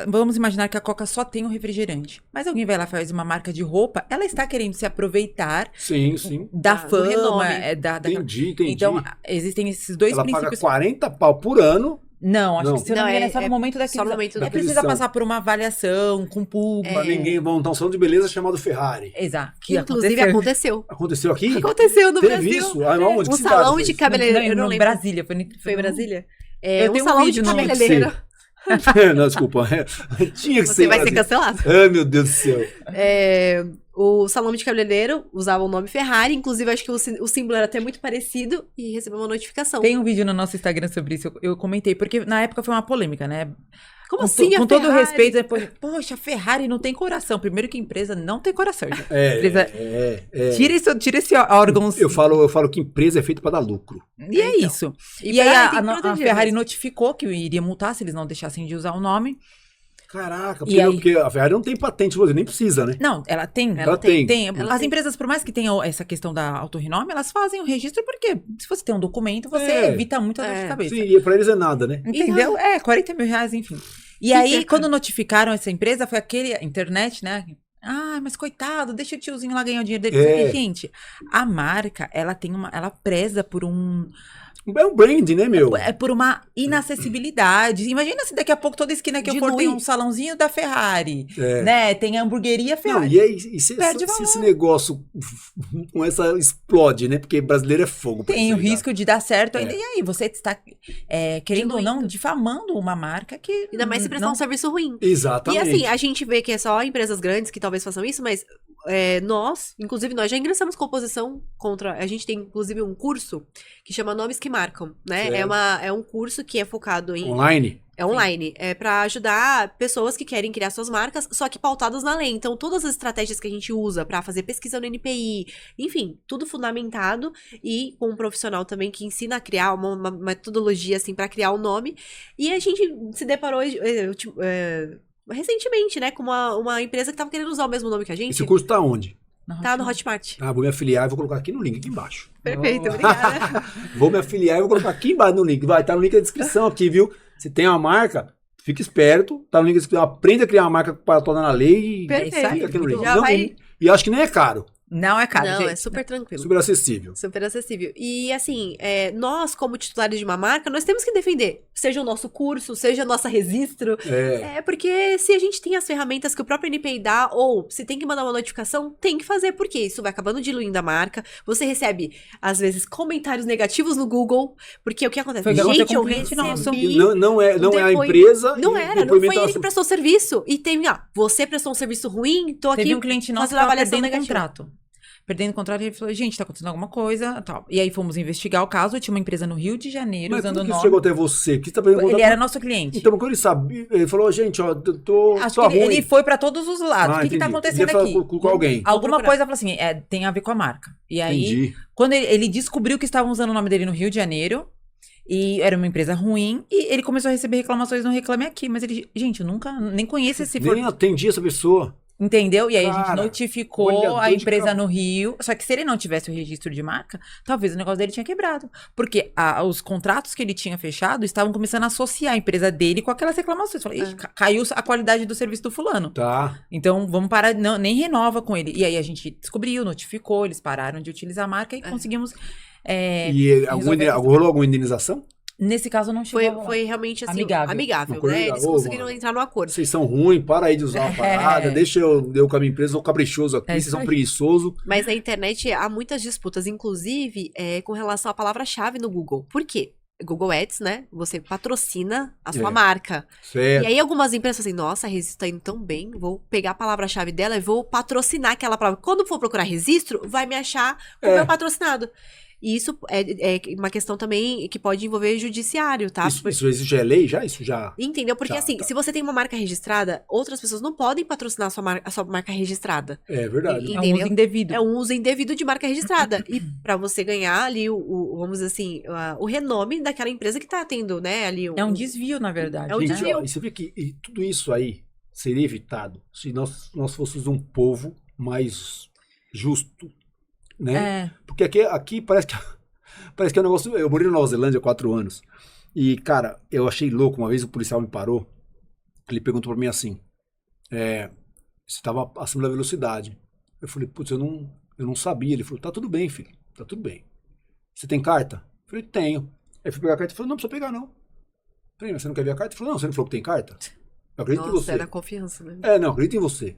Vamos imaginar que a Coca só tem um refrigerante. Mas alguém vai lá e faz uma marca de roupa, ela está querendo se aproveitar Sim. da do fama. renome. Entendi. Então, existem esses dois Ela princípios. paga 40 pau por ano. Não, acho Não. que se eu não me engano, é só no momento da só no momento da É precisa aquisição. passar por uma avaliação com o público. Pra ninguém montar um salão de beleza chamado Ferrari. Exato. Que inclusive aconteceu. Aconteceu aqui? Aconteceu no Teve Brasil. isso? Ah, onde? Um Que salão cidade de foi? cabeleireiro. Eu não lembro. Brasília. Foi em Brasília? Eu Um tenho um salão vídeo de no- cabeleireiro. Não, desculpa. Tinha que Você ser. vai ser Brasil. cancelado. Ai, meu Deus do céu. O salão de cabeleireiro usava o nome Ferrari. Inclusive, acho que o símbolo era até muito parecido. E recebeu uma notificação. Tem um vídeo no nosso Instagram sobre isso. Eu comentei, porque na época foi uma polêmica, né? Como Com, assim, com a todo o Ferrari? respeito, depois, poxa, a Ferrari não tem coração. Primeiro que a empresa não tem coração. Gente. Tira esse órgão. Eu falo que empresa é feita para dar lucro. E é Então. isso. E E aí pra- a tem que proteger Ferrari mesmo. notificou que iria multar se eles não deixassem de usar o nome. Caraca, E aí? porque a Ferrari não tem patente, você nem precisa, né? Não, ela tem. Ela tem. Ela As tem. empresas, por mais que tenham essa questão da autorrenome, elas fazem o registro porque se você tem um documento, você É. evita muita dor de cabeça. Sim, e pra eles é nada, né? Entendeu? 40 mil reais, enfim. E aí, quando notificaram essa empresa, foi aquele internet, né? Ah, mas coitado, deixa o tiozinho lá ganhar o dinheiro dele. É. E, gente, a marca, ela preza por É um brand, né, meu? por uma inacessibilidade. Imagina se daqui a pouco toda esquina que eu for Dilui. tem um salãozinho da Ferrari, É. né? Tem a hamburgueria Não, Ferrari. e se Perde esse negócio com essa explode, né? Porque brasileiro é fogo. pra Tem isso o aí, tá? risco de dar certo ainda. É. E aí, você está, querendo ou não, Diluindo. difamando uma marca que. Ainda mais se prestar um serviço ruim. Exatamente. E assim, a gente vê que é só empresas grandes que talvez façam isso, mas nós já ingressamos com oposição contra. A gente tem, inclusive, um curso que chama Nomes que Marcam, né? Certo. É um curso que é focado em. Online? É online. É pra ajudar pessoas que querem criar suas marcas, só que pautadas na lei. Então, todas as estratégias que a gente usa pra fazer pesquisa no NPI, enfim, tudo fundamentado e com um profissional também que ensina a criar uma metodologia, assim, pra criar o nome. E a gente se deparou recentemente, né, com uma empresa que tava querendo usar o mesmo nome que a gente. Esse curso tá onde? Tá no Hotmart. Ah, vou me afiliar e vou colocar aqui no link, aqui embaixo. Perfeito, obrigada. Vou me afiliar e vou colocar aqui embaixo no link. Vai estar no link da descrição aqui, viu? Se tem uma marca, fica esperto. Tá no link da descrição. Aprenda a criar uma marca para tornar na lei e Perfeito. fica aqui no link. Já Não, vai- e acho que nem é caro. Não é caro, Não, gente. é super tranquilo. Super acessível. Super acessível. E assim, nós, como titulares de uma marca, nós temos que defender. Seja o nosso curso, seja o nosso registro. Porque se a gente tem as ferramentas que o próprio NPI dá, ou se tem que mandar uma notificação, tem que fazer, porque isso vai acabando diluindo a marca. Você recebe, às vezes, comentários negativos no Google, porque o que acontece? Foi o que aconteceu Gente, com eu um cliente nosso. recebi... Não é a Depois- empresa. Não e era, não depoimento foi ele da- que prestou serviço. E tem, você prestou um serviço ruim, tô aqui Teve um cliente nosso que fazendo estava avaliação perdendo negativa. contrato. Perdendo o contrato, ele falou, gente, tá acontecendo alguma coisa, tal. E aí fomos investigar o caso, tinha uma empresa no Rio de Janeiro, Mas usando como o que isso nome. chegou até você? Que você tá perdendo Ele era nosso cliente. Então, quando ele sabia, ele falou, gente, ó, tô Acho tô que ele ruim. foi pra todos os lados. O que tá entendi. acontecendo Devia falar aqui? com alguém. Alguma procurar. coisa, falou assim, tem a ver com a marca. E aí, Entendi. quando ele descobriu que estavam usando o nome dele no Rio de Janeiro, E era uma empresa ruim, e ele começou a receber reclamações no Reclame Aqui. Mas ele, gente, eu nunca, nem conheço esse Nem atendi essa pessoa. Entendeu? E aí a Cara, gente notificou olha, a dor de empresa cabeça. no Rio. Só que se ele não tivesse o registro de marca, talvez o negócio dele tinha quebrado. Porque os contratos que ele tinha fechado estavam começando a associar a empresa dele com aquelas reclamações. Eu falei, "Ixi, caiu a qualidade do serviço do fulano. Tá. Então, vamos parar, não, nem renova com ele." E aí a gente descobriu, notificou, eles pararam de utilizar a marca e conseguimos... E resolver essa- rolou alguma indenização? Nesse caso não chegou a rolar. Foi realmente assim, Amigável. amigável, Uma coisa né? legal. Eles Ô, conseguiram mano. entrar no acordo. Vocês são ruins, para aí de usar uma parada, deixa eu com a minha empresa, sou caprichoso aqui, É vocês isso são aí. preguiçosos. Mas na internet há muitas disputas, inclusive com relação à palavra-chave no Google. Por quê? Google Ads, né? Você patrocina a sua marca. Certo. E aí algumas empresas assim, nossa, a Registro tá indo tão bem, vou pegar a palavra-chave dela e vou patrocinar aquela palavra. Quando for procurar registro, vai me achar o meu patrocinado. E isso é uma questão também que pode envolver judiciário, tá? Isso já é lei? Já? Isso já... Entendeu? Porque Tá, assim, tá. se você tem uma marca registrada, outras pessoas não podem patrocinar a sua marca registrada. É verdade. É um uso indevido. É um uso indevido de marca registrada. E pra você ganhar ali vamos dizer assim, o renome daquela empresa que tá tendo, né, ali É um desvio, na verdade. É um né? Gente, desvio. ó, e você vê que tudo isso aí seria evitado se nós fôssemos um povo mais justo, né? É. Porque aqui parece que é um negócio... Eu morei na Nova Zelândia há 4 anos. E, cara, eu achei louco. Uma vez o policial me parou. Ele perguntou pra mim assim: você estava acima da velocidade. Eu falei, putz, eu não sabia. Ele falou, tá tudo bem, filho. Tá tudo bem. Você tem carta? Eu falei, tenho. Aí fui pegar a carta e falou, não precisa pegar, não. Eu falei, mas você não quer ver a carta? Ele falou, não, você não falou que tem carta? Eu acredito em Nossa, você. era confiança, né? Não, acredito em você.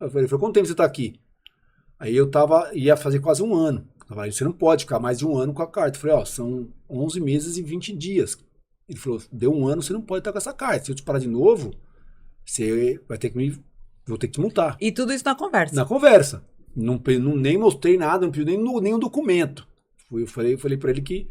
Ele falou, quanto tempo você tá aqui? Aí ia fazer quase 1 ano. Eu falei, você não pode ficar mais de 1 ano com a carta. Eu falei, são 11 meses e 20 dias. Ele falou, deu 1 ano, você não pode estar com essa carta. Se eu te parar de novo, você vai ter que vou ter que te multar. E tudo isso na conversa. Na conversa. Nem mostrei nada, não pedi nenhum documento. Eu falei pra ele que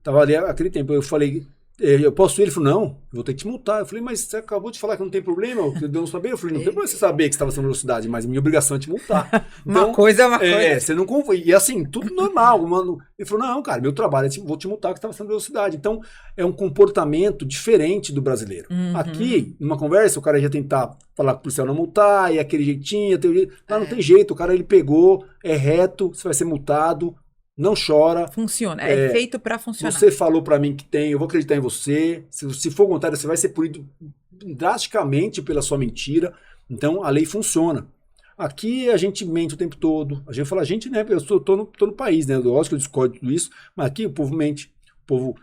tava ali aquele tempo. Eu falei, eu posso ir? Ele falou, não, eu vou ter que te multar. Eu falei, mas você acabou de falar que não tem problema, eu não sabia. Eu falei, não tem problema você saber que você estava acima da velocidade, mas minha obrigação é te multar. Então, Uma coisa é uma coisa. você não confia. E assim, tudo normal. Mano. Ele falou, não, cara, meu trabalho é vou te multar que você estava acima da velocidade. Então, é um comportamento diferente do brasileiro. Uhum. Aqui, numa conversa, o cara ia tentar falar com o policial não multar, e aquele jeitinho, lá não tem jeito, o cara ele pegou, é reto, você vai ser multado. Não chora. Funciona. É feito pra funcionar. Você falou pra mim que tem, eu vou acreditar em você. Se for contrário, você vai ser punido drasticamente pela sua mentira. Então, a lei funciona. Aqui a gente mente o tempo todo. A gente fala, né? Eu tô no país, né? Eu acho que eu discordo de tudo isso. Mas aqui o povo mente. O povo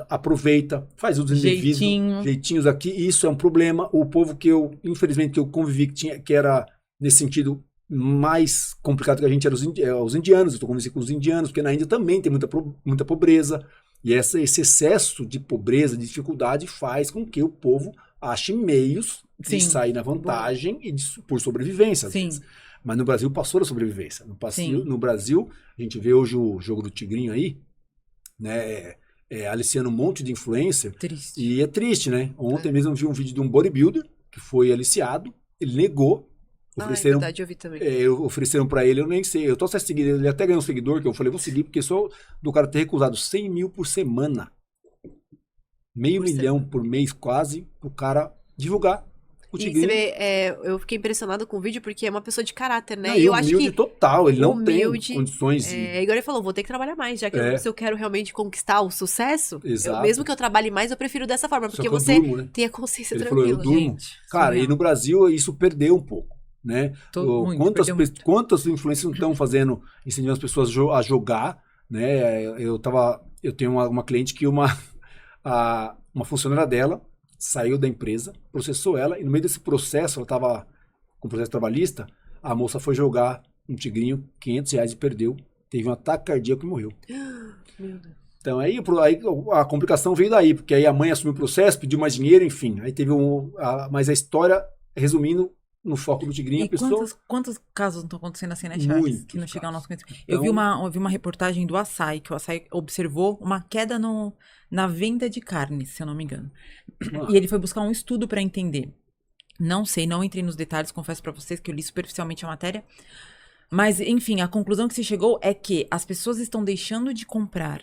aproveita, faz os jeitinhos aqui. E isso é um problema. O povo infelizmente, que eu convivi, que era nesse sentido mais complicado que a gente era os indianos. Eu estou conversando com os indianos, porque na Índia também tem muita pobreza. E esse excesso de pobreza, de dificuldade, faz com que o povo ache meios de sair na vantagem e por sobrevivência. Às vezes. Mas no Brasil passou da sobrevivência. No Brasil, a gente vê hoje o jogo do Tigrinho aí, né? Aliciando um monte de influencer. Triste. E é triste, né? Ontem mesmo eu vi um vídeo de um bodybuilder que foi aliciado, ele negou. Ofereceram, é verdade, eu vi também. Ofereceram pra ele, eu nem sei. Eu tô até seguindo, ele até ganhou um seguidor, que eu falei, vou seguir, porque só do cara ter recusado 100 mil por semana. Meio milhão por mês, quase, pro cara divulgar o Tigrinho. E você vê, eu fiquei impressionado com o vídeo, porque é uma pessoa de caráter, né? Não, e eu humilde acho que total, ele não tem humilde, condições de... igual ele falou, vou ter que trabalhar mais, já que se eu quero realmente conquistar o sucesso, Exato. mesmo que eu trabalhe mais, eu prefiro dessa forma, porque Só que você eu durmo, né? tem a consciência Ele tranquila. falou, eu durmo. Gente, Cara, surreal. e no Brasil isso perdeu um pouco, né? Quantas influências não estão fazendo, ensinando as pessoas a jogar, né? Eu tenho uma cliente que uma funcionária dela saiu da empresa, processou ela, e no meio desse processo, ela estava com processo trabalhista, a moça foi jogar um tigrinho, R$500 e perdeu, teve um ataque cardíaco e morreu. Meu Deus. Então aí a complicação veio daí, porque aí a mãe assumiu o processo, pediu mais dinheiro, enfim. Aí teve mas a história, resumindo, no foco do tigrinho, E a pessoa... quantos casos não estão acontecendo assim, né, Charles? Muitos Que não chegam ao nosso conhecimento. Então- Eu vi uma reportagem do Açaí, que o Açaí observou uma queda na venda de carnes, se eu não me engano. E ele foi buscar um estudo para entender. Não sei, não entrei nos detalhes, confesso para vocês que eu li superficialmente a matéria. Mas, enfim, a conclusão que se chegou é que as pessoas estão deixando de comprar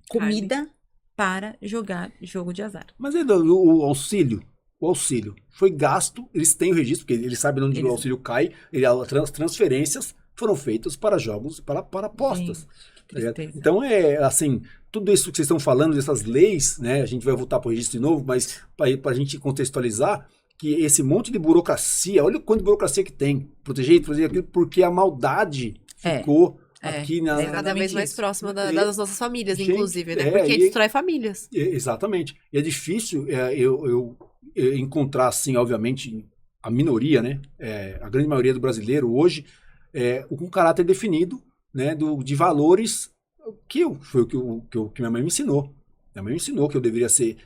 comida para jogar jogo de azar. Mas o auxílio foi gasto, eles têm o registro, porque eles sabem onde o auxílio cai, as transferências foram feitas para jogos, para apostas. Gente, então, assim, tudo isso que vocês estão falando, dessas leis, né, a gente vai voltar para o registro de novo, mas para a gente contextualizar, que esse monte de burocracia, olha o quanto de burocracia que tem, proteger aquilo, porque a maldade ficou aqui na... É cada vez mais próxima das nossas famílias, gente, inclusive, né? Porque destrói famílias. Exatamente. E é difícil eu encontrar, assim, obviamente, a minoria, né? A grande maioria do brasileiro hoje, com caráter definido, né? De valores foi o que minha mãe me ensinou. Minha mãe me ensinou que eu deveria ser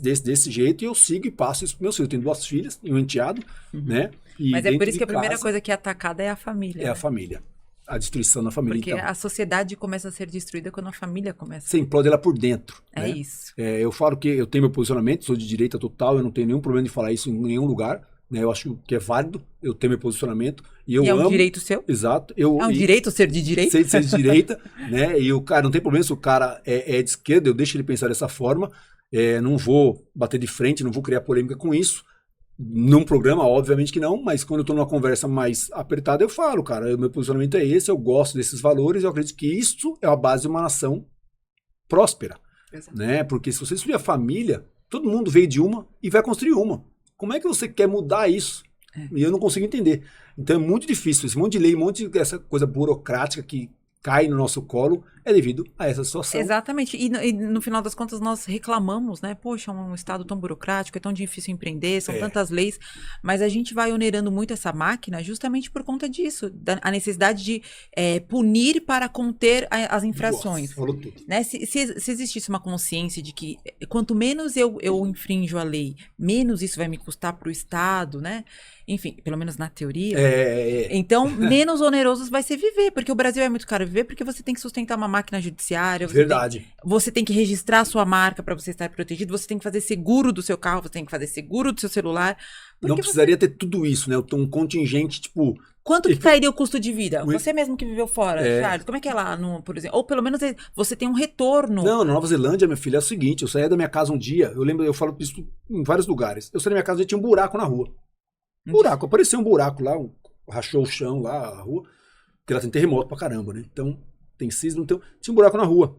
desse jeito e eu sigo e passo isso para meus filhos. Eu tenho 2 filhas e um enteado, né? E mas é por isso que a primeira coisa que é atacada é a família. É a família. A destruição da família. Porque a sociedade começa a ser destruída quando a família começa. Você implode ela por dentro. É isso. Eu falo que eu tenho meu posicionamento, sou de direita total, eu não tenho nenhum problema de falar isso em nenhum lugar. Né? Eu acho que é válido eu ter meu posicionamento. E eu amo. É um direito seu? Exato. É um direito ser de direita? Ser de direita, né? E o cara, não tem problema se o cara é de esquerda, eu deixo ele pensar dessa forma. Não vou bater de frente, não vou criar polêmica com isso. Num programa, obviamente que não, mas quando eu tô numa conversa mais apertada, eu falo, cara, o meu posicionamento é esse, eu gosto desses valores, eu acredito que isso é a base de uma nação próspera, né? Porque se você destruir a família, todo mundo veio de uma e vai construir uma. Como é que você quer mudar isso? E eu não consigo entender. Então é muito difícil, esse monte de lei, essa coisa burocrática que cai no nosso colo é devido a essa situação. Exatamente. E no final das contas nós reclamamos, né? Poxa, um estado tão burocrático, é tão difícil empreender, são tantas leis, mas a gente vai onerando muito essa máquina justamente por conta disso, a necessidade de punir para conter as infrações. Nossa, falou tudo. Né? Se existisse uma consciência de que quanto menos eu infrinjo a lei, menos isso vai me custar para o Estado, né? Enfim, pelo menos na teoria. Então, menos oneroso vai ser viver, porque o Brasil é muito caro viver, porque você tem que sustentar uma máquina judiciária. Você tem que registrar a sua marca para você estar protegido, você tem que fazer seguro do seu carro, você tem que fazer seguro do seu celular. Não precisaria ter tudo isso, né? Um contingente, tipo... Quanto que cairia o custo de vida? Você mesmo que viveu fora, Charles, como é que é lá, por exemplo? Ou pelo menos você tem um retorno. Não, na Nova Zelândia, minha filha, é o seguinte, eu saía da minha casa um dia, eu falo isso em vários lugares, eu saí da minha casa e tinha um buraco na rua. Apareceu um buraco lá, rachou o chão lá, a rua, porque lá tem terremoto pra caramba, né? Então, tem sismo, então, tinha um buraco na rua.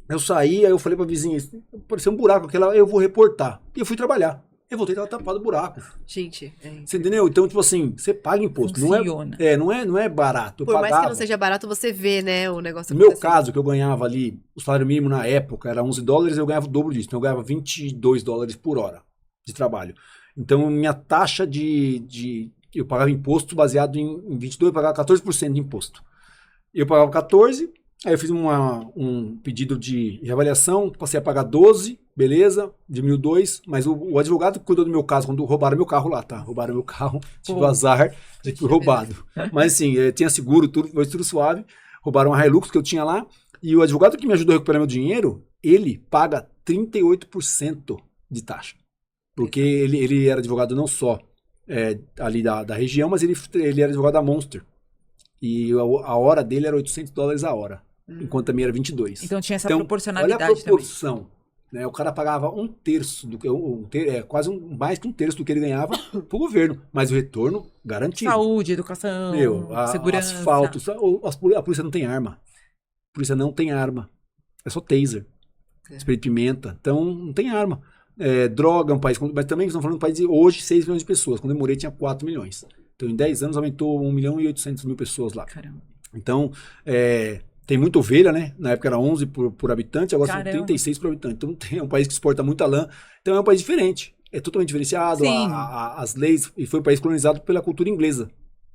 Eu saí, aí eu falei pra vizinha, apareceu um buraco, eu vou reportar. E eu fui trabalhar. Eu voltei, tava tapado o buraco. Gente, você entendeu? Então, tipo assim, você paga imposto. Funciona. Não é barato. Por mais que não seja barato, você vê, né, o negócio. No meu caso, que eu ganhava ali, o salário mínimo na época era $11, eu ganhava o dobro disso. Então, eu ganhava $22 por hora de trabalho. Então, minha taxa eu pagava imposto baseado em 22, eu pagava 14% de imposto. Eu pagava 14%, aí eu fiz um pedido de reavaliação, passei a pagar 12%, beleza, diminuiu 2%, mas o advogado que cuidou do meu caso, quando roubaram meu carro lá, tá? Roubaram meu carro, tive o azar de que foi roubado. Mas assim, tinha seguro, foi tudo suave, roubaram a Hilux que eu tinha lá, e o advogado que me ajudou a recuperar meu dinheiro, ele paga 38% de taxa. Porque ele era advogado não só ali da região, mas ele era advogado da Monster. E a hora dele era $800 a hora, enquanto a minha era 22. Então tinha essa proporcionalidade. Olha a proporção. Né? O cara pagava um terço do que quase mais que um terço do que ele ganhava pro governo, mas o retorno garantido. Saúde, educação, segurança. Asfalto. A polícia não tem arma. A polícia não tem arma. É só taser. Spray de pimenta. Então, não tem arma. Droga é um país, mas também estamos falando de um país de hoje 6 milhões de pessoas. Quando eu morei tinha 4 milhões. Então em 10 anos aumentou 1.800.000 pessoas lá. Caramba. Então tem muita ovelha, né? Na época era 11 por habitante, agora são 36 por habitante. Então é um país que exporta muita lã. Então é um país diferente. É totalmente diferenciado. As leis, e foi um país colonizado pela cultura inglesa.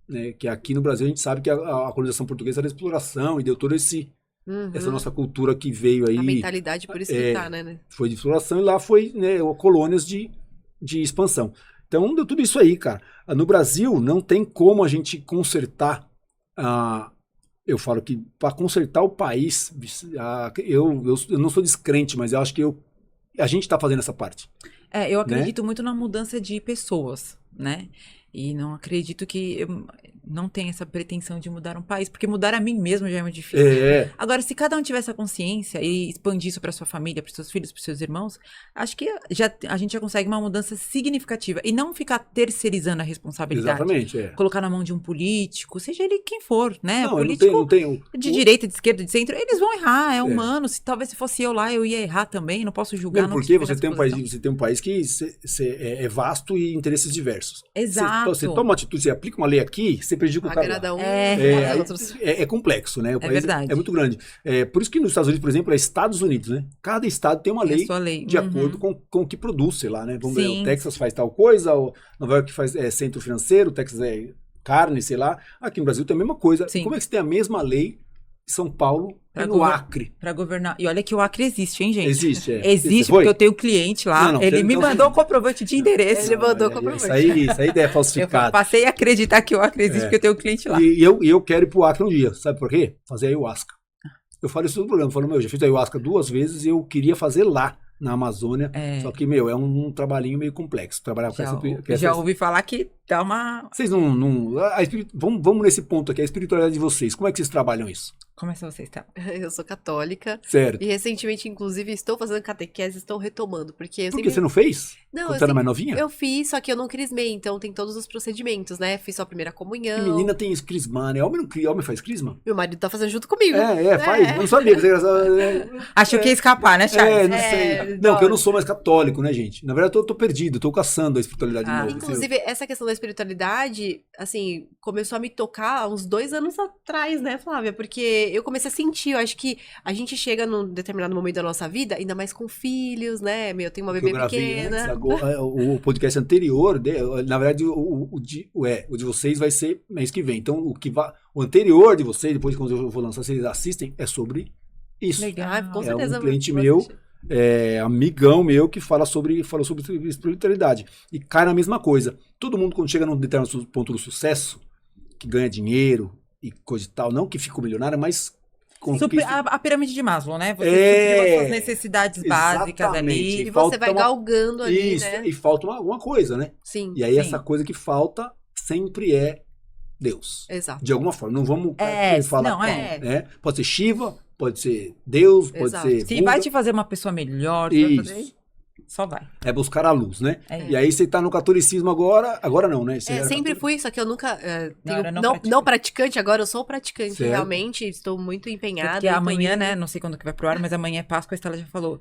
Né? Que aqui no Brasil a gente sabe que a colonização portuguesa era exploração e deu todo essa nossa cultura que veio aí. A mentalidade, por isso que tá, né? Foi de exploração e lá foi, né, colônias de expansão. Então, deu tudo isso aí, cara. No Brasil, não tem como a gente consertar. Eu falo que para consertar o país, eu não sou descrente, mas eu acho que a gente está fazendo essa parte. Eu acredito muito na mudança de pessoas, né? E não acredito que eu não tenha essa pretensão de mudar um país, porque mudar a mim mesmo já é muito difícil. Agora, se cada um tivesse a consciência e expandir isso para sua família, para seus filhos, para seus irmãos, acho que a gente já consegue uma mudança significativa. E não ficar terceirizando a responsabilidade. Exatamente, Colocar na mão de um político, seja ele quem for, né? Não, Político não tem de direita, de esquerda, de centro, eles vão errar, é humano. Talvez se fosse eu lá, eu ia errar também, não posso julgar. Mesmo porque você tem um país que é vasto e interesses diversos. Exato. Você toma uma atitude, você aplica uma lei aqui, você prejudica o cara lá. Agrada um, É complexo, né? O país verdade. é muito grande. Por isso que nos Estados Unidos, por exemplo, é Estados Unidos, né? Cada estado tem uma lei de acordo com o que produz, sei lá, né? Vamos ver, o Texas faz tal coisa, o Nova York faz centro financeiro, o Texas é carne, sei lá. Aqui no Brasil tem a mesma coisa. Sim. Como é que você tem a mesma lei em São Paulo e no Acre? Pra governar. E olha que o Acre existe, hein, gente? Existe, Existe, porque eu tenho um cliente lá. Ele me mandou um comprovante de endereço. Ele mandou comprovante. Isso aí é falsificado. Eu passei a acreditar que o Acre existe, porque eu tenho um cliente lá. E eu quero ir pro Acre um dia. Sabe por quê? Fazer ayahuasca. Eu falo isso no programa. Eu falo, já fiz ayahuasca 2 vezes e eu queria fazer lá, na Amazônia. Só que, é um trabalhinho meio complexo. Trabalhar com já ouvi falar que dá uma... Vocês vamos nesse ponto aqui, a espiritualidade de vocês. Como é que vocês trabalham isso? Como é que você está? Eu sou católica. Certo. E recentemente, inclusive, estou fazendo catequese, estou retomando. Porque você não fez? Não, quando você era mais novinha? Eu fiz, só que eu não crismei, então tem todos os procedimentos, né? Fiz só a primeira comunhão. Que menina tem crisma, né? Homem faz crisma? Meu marido tá fazendo junto comigo. Faz. Eu não sabia. Achou que ia escapar, né, Charles? Não sei. Não, que eu não sou mais católico, né, gente? Na verdade, eu tô perdido, tô caçando a espiritualidade de novo. Inclusive, essa questão da espiritualidade, assim, começou a me tocar há uns 2 anos atrás, né, Flávia? Porque eu comecei a sentir, eu acho que a gente chega num determinado momento da nossa vida, ainda mais com filhos, né? Eu tenho uma bebê pequena. O podcast anterior, na verdade, o de vocês vai ser mês que vem. Então, o anterior de vocês, depois quando eu vou lançar, vocês assistem, é sobre isso. Legal. Com certeza. É um cliente meu, amigão meu, que falou sobre espiritualidade. E cai na mesma coisa. Todo mundo, quando chega num determinado ponto do sucesso, que ganha dinheiro e coisa e tal, não que fica milionário, mas... A pirâmide de Maslow, né? Você supriu as suas necessidades básicas ali. E você vai galgando ali, né? E falta alguma coisa, né? Sim. E aí essa coisa que falta sempre é Deus. Exato. De alguma forma. Não vamos falar não, pode ser Shiva, pode ser Deus, pode ser Buda. Se vai te fazer uma pessoa melhor, só vai. É buscar a luz, né? E aí você tá no catolicismo agora não, né? Sempre fui, só que eu nunca... não praticante, agora eu sou praticante, realmente, estou muito empenhada. Porque amanhã, né, não sei quando que vai pro ar, mas amanhã é Páscoa, a Estela já falou.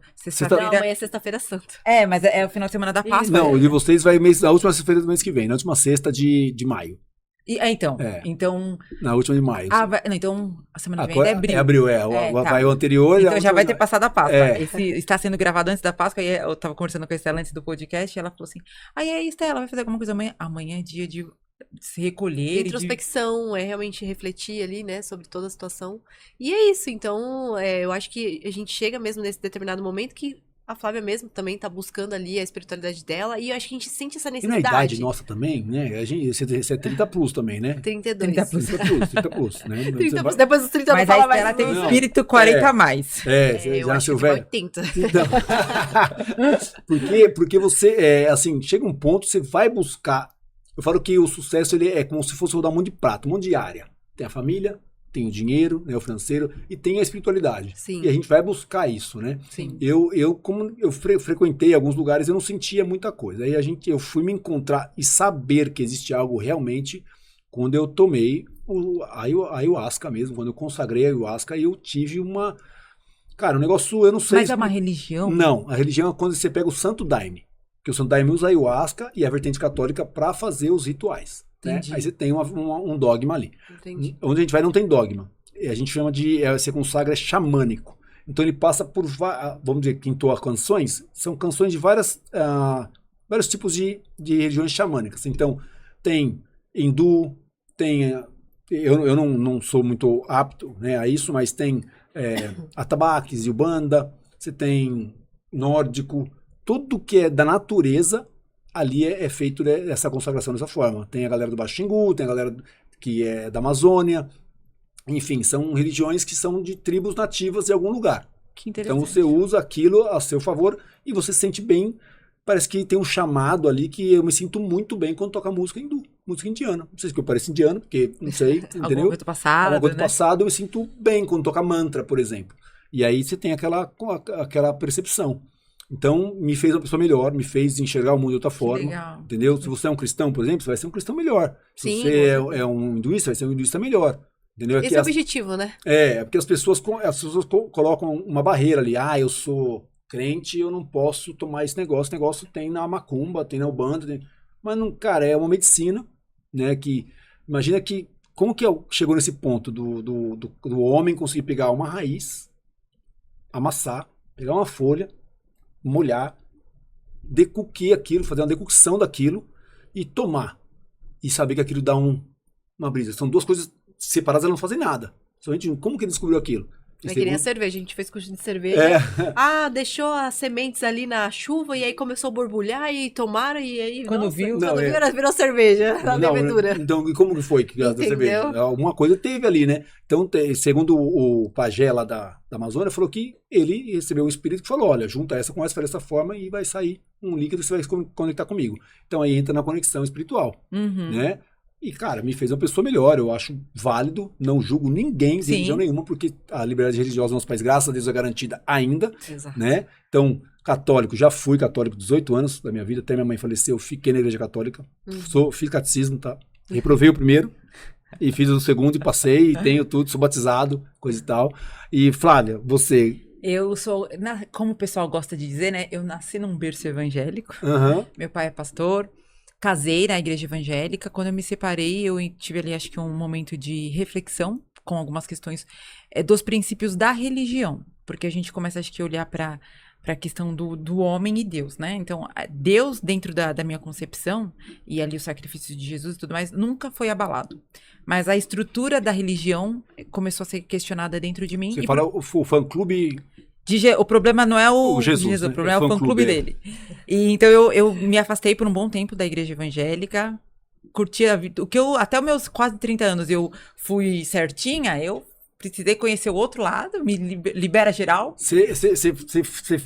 Amanhã é sexta-feira santa. Mas é o final de semana da Páscoa. Não, o de vocês vai na última sexta-feira do mês que vem, na última sexta de maio. Então... Na última de maio. Então, a semana que vem é abril. É abril, vai o anterior. Então já vai ter passado a Páscoa. Esse está sendo gravado antes da Páscoa, e eu tava conversando com a Estela antes do podcast, e ela falou assim, aí Estela, vai fazer alguma coisa amanhã? Amanhã é dia de se recolher. Introspecção, realmente refletir ali, né, sobre toda a situação. E é isso, então, eu acho que a gente chega mesmo nesse determinado momento que a Flávia mesmo também tá buscando ali a espiritualidade dela, e eu acho que a gente sente essa necessidade. E na idade nossa também, né? Você é 30 plus também, né? 32. 30 plus. 30 plus, né? 30 plus, depois dos 30 mas não fala mais. Mas ela tem espírito 40 a mais. Você eu já acho nasceu velho? 80. Então, porque você, assim, chega um ponto, você vai buscar. Eu falo que o sucesso ele é como se fosse rodar um monte de prato, um monte de área. Tem a família, tem o dinheiro, né, o financeiro, e tem a espiritualidade. Sim. E a gente vai buscar isso, né? Sim. Como eu frequentei alguns lugares, eu não sentia muita coisa. Aí eu fui me encontrar e saber que existe algo realmente quando eu tomei a ayahuasca mesmo, quando eu consagrei a ayahuasca, e eu tive uma... Cara, um negócio, eu não sei... Mas é uma religião? Não, a religião é quando você pega o Santo Daime, que o Santo Daime usa a ayahuasca e a vertente católica para fazer os rituais. Né? Aí você tem um dogma ali. Entendi. Onde a gente vai não tem dogma. A gente chama de... Você consagra xamânico. Então ele passa por... Vamos dizer, que entoa canções. São canções de vários tipos de religiões xamânicas. Então tem hindu, tem... Eu não sou muito apto, né, a isso, mas tem atabaques e ubanda. Você tem nórdico. Tudo que é da natureza... ali é feito essa consagração dessa forma. Tem a galera do Baixo Xingu, tem a galera que é da Amazônia. Enfim, são religiões que são de tribos nativas de algum lugar. Que interessante. Então você usa aquilo a seu favor e você se sente bem. Parece que tem um chamado ali que eu me sinto muito bem quando toca música hindu. música indiana. Não sei se eu pareço indiano, porque não sei, Alguma entendeu? coisa do passado, Alguma coisa do né? passado, eu me sinto bem quando toca mantra, por exemplo. E aí você tem aquela percepção. Então, me fez uma pessoa melhor, me fez enxergar o mundo de outra Que forma. legal. Entendeu? Se você é um cristão, por exemplo, você vai ser um cristão melhor. Se Sim, você com certeza. é um hinduísta, vai ser um hinduísta melhor. Entendeu? Esse é o objetivo, né? Porque as pessoas colocam uma barreira ali. Ah, eu sou crente, eu não posso tomar esse negócio. Esse negócio tem na macumba, tem na Umbanda. Mas, não, cara, é uma medicina, né? Que, imagina que, como que chegou nesse ponto do homem conseguir pegar uma raiz, amassar, pegar uma folha, molhar, decuquir aquilo, fazer uma decocção daquilo e tomar. E saber que aquilo dá uma brisa. São duas coisas separadas, elas não fazem nada. Somente como que ele descobriu aquilo? É que nem a cerveja, a gente fez curso de cerveja. Deixou as sementes ali na chuva e aí começou a borbulhar e tomaram e aí... Quando viu... Virou cerveja, a levedura. Então, e como que foi que a cerveja? Alguma coisa teve ali, né? Então, segundo o pajé lá da Amazônia, falou que ele recebeu um espírito que falou, olha, junta essa com essa, faz dessa forma e vai sair um líquido que você vai se conectar comigo. Então, aí entra na conexão espiritual, né? E, cara, me fez uma pessoa melhor, eu acho válido, não julgo ninguém de religião nenhuma, porque a liberdade religiosa no nosso país, graças a Deus, é garantida ainda, né? Então, católico, já fui católico 18 anos da minha vida, até minha mãe faleceu, fiquei na igreja católica, fiz catecismo, tá? Reprovei o primeiro, e fiz o segundo e passei, e tenho tudo, sou batizado, coisa e tal. E, Flávia, você... Eu sou, como o pessoal gosta de dizer, né? Eu nasci num berço evangélico, meu pai é pastor, casei na igreja evangélica. Quando eu me separei, eu tive ali, acho que um momento de reflexão com algumas questões dos princípios da religião. Porque a gente começa, acho que, a olhar para a questão do homem e Deus, né? Então, Deus, dentro da minha concepção, e ali o sacrifício de Jesus e tudo mais, nunca foi abalado. Mas a estrutura da religião começou a ser questionada dentro de mim. Você fala o fã-clube... O problema não é o Jesus, né? O problema é o fã-clube dele. E, então eu me afastei por um bom tempo da igreja evangélica, curti a vida. Até os meus quase 30 anos eu fui certinha, eu precisei conhecer o outro lado, me libera geral. Você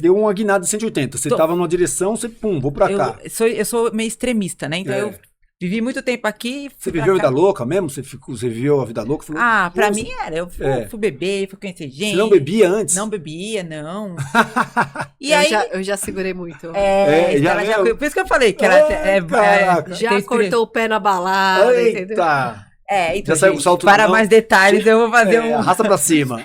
deu uma guinada de 180. Você estava numa direção, você, vou pra cá. Eu sou meio extremista, né? Então eu vivi muito tempo aqui. Você viveu a vida louca mesmo? Você viveu a vida louca? Falou, pra mim era. Eu fui beber, fui conhecer gente. Você não bebia antes? Não bebia, não. E aí, eu já segurei muito. Por isso que eu falei que ela já cortou o pé na balada, eita. Entendeu? Então, já saiu com salto para mais detalhes, eu vou fazer arrasta pra cima.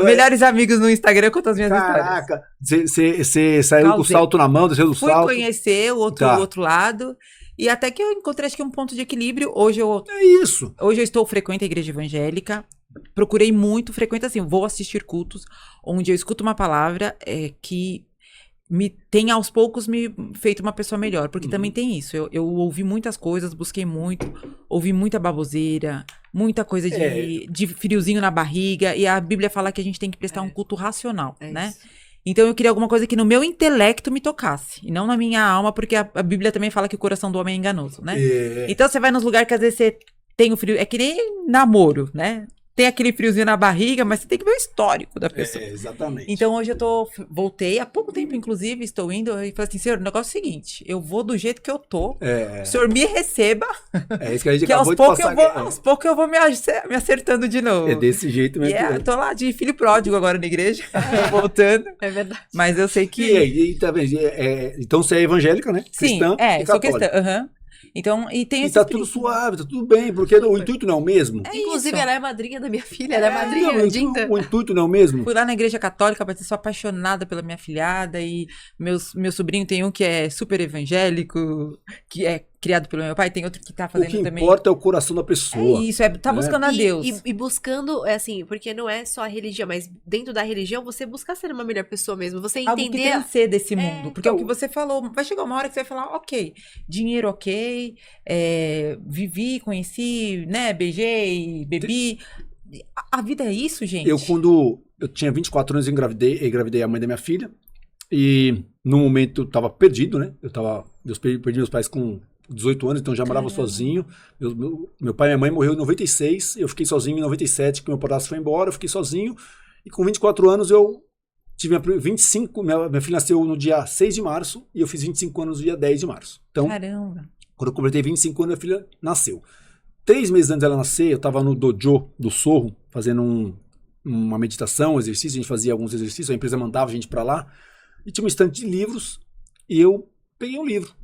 Melhores amigos no Instagram contam as minhas histórias. Caraca, você saiu com o salto na mão, desceu do salto. Fui conhecer o outro lado. E até que eu encontrei, acho que um ponto de equilíbrio. Hoje eu estou frequente à igreja evangélica. Procurei muito, frequente assim, vou assistir cultos, onde eu escuto uma palavra que tem aos poucos me feito uma pessoa melhor, porque também tem isso, eu ouvi muitas coisas, busquei muito, ouvi muita baboseira, muita coisa de friozinho na barriga, e a Bíblia fala que a gente tem que prestar um culto racional, né? Isso. Então eu queria alguma coisa que no meu intelecto me tocasse, e não na minha alma, porque a Bíblia também fala que o coração do homem é enganoso, né? Então você vai nos lugares que às vezes você tem o frio, é que nem namoro, né? Tem aquele friozinho na barriga, mas você tem que ver o histórico da pessoa. Exatamente. Então hoje voltei, há pouco tempo inclusive, estou indo e falei assim, Senhor, o negócio é o seguinte, eu vou do jeito que eu tô, o Senhor me receba, isso que a gente que acabou de passar. Aos poucos eu vou me acertando de novo. É desse jeito mesmo. Eu tô lá de filho pródigo agora na igreja, voltando. É verdade. Mas eu sei que... Tá vendo? Então você é evangélica, né? Sim, cristã e sou cristã, Então, e tem tá tudo suave, tá tudo bem, porque o intuito não é o mesmo. Inclusive, ela é madrinha da minha filha, ela é madrinha Dinta. O intuito não é o mesmo. Fui lá na igreja católica, porque sou apaixonada pela minha filhada, e meu sobrinho tem um que é super evangélico, que é criado pelo meu pai, tem outro que tá fazendo também. O que importa é o coração da pessoa. Tá buscando a Deus. E buscando, assim, porque não é só a religião, mas dentro da religião, você buscar ser uma melhor pessoa mesmo, você entender... Algo que transcender desse mundo, porque é o que você falou, vai chegar uma hora que você vai falar, ok, dinheiro ok, vivi, conheci, né, beijei, bebi, a vida é isso, gente. Quando eu tinha 24 anos, eu engravidei a mãe da minha filha, e no momento eu tava perdido, né, perdi meus pais com 18 anos, então já morava sozinho. Meu pai e minha mãe morreu em 96, eu fiquei sozinho em 97, que meu padrasto foi embora, eu fiquei sozinho, e com 24 anos eu tive 25, minha filha nasceu no dia 6 de março, e eu fiz 25 anos no dia 10 de março. Então, caramba! Quando eu completei 25 anos, minha filha nasceu. 3 meses antes dela nascer, eu tava no dojo do Sorro, fazendo uma meditação, um exercício, a gente fazia alguns exercícios, a empresa mandava a gente pra lá, e tinha uma estante de livros, e eu peguei um livro.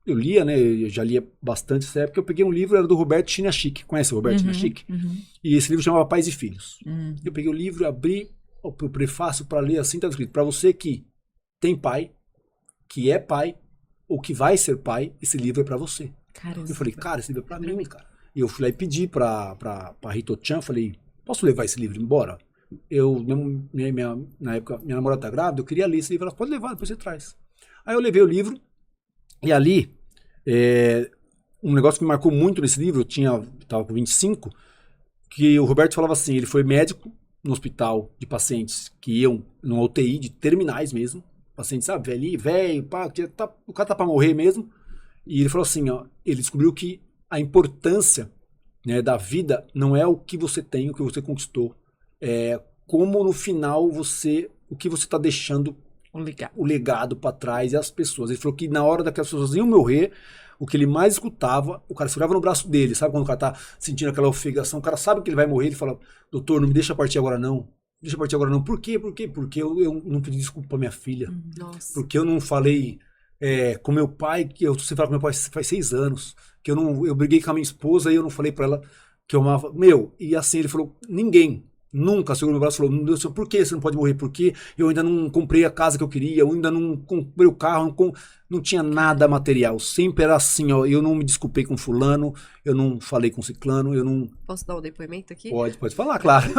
Eu lia, né, eu já lia bastante nessa época, eu peguei um livro, era do Roberto Chinachique. Conhece o Roberto Chinachique? E esse livro chamava Pais e Filhos. Eu peguei o livro, abri o prefácio pra ler, assim tá escrito, pra você que tem pai, que é pai, ou que vai ser pai, esse livro é pra você. Caramba. Eu falei, cara, esse livro é pra mim, cara. E eu fui lá e pedi pra Hito-chan, falei, posso levar esse livro embora? Na época, minha namorada tá grávida, eu queria ler esse livro. Ela, pode levar, depois você traz. Aí eu levei o livro, e ali, um negócio que me marcou muito nesse livro, eu tava com 25, que o Roberto falava assim, ele foi médico no hospital de pacientes que iam numa UTI, de terminais mesmo, paciente, sabe, velho, pá, o cara tá pra morrer mesmo, e ele falou assim, ó, ele descobriu que a importância, né, da vida não é o que você tem, o que você conquistou, é como no final o que você tá deixando o legado para trás e as pessoas. Ele falou que na hora daquelas pessoas iam morrer, o que ele mais escutava, o cara segurava no braço dele, sabe quando o cara tá sentindo aquela ofegação, o cara sabe que ele vai morrer, ele fala, doutor, não me deixa partir agora não. Deixa partir agora não. Por quê? Porque eu não pedi desculpa pra minha filha. Nossa. Porque eu não falei com meu pai, que eu sei falar com meu pai faz 6 anos, que eu briguei com a minha esposa e eu não falei pra ela que eu amava. E assim ele falou, ninguém nunca segurou meu braço e falou, meu Deus, por que você não pode morrer? Porque eu ainda não comprei a casa que eu queria, eu ainda não comprei o carro, não tinha nada material. Sempre era assim, ó, eu não me desculpei com fulano, eu não falei com ciclano, eu não... Posso dar um depoimento aqui? Pode falar, claro.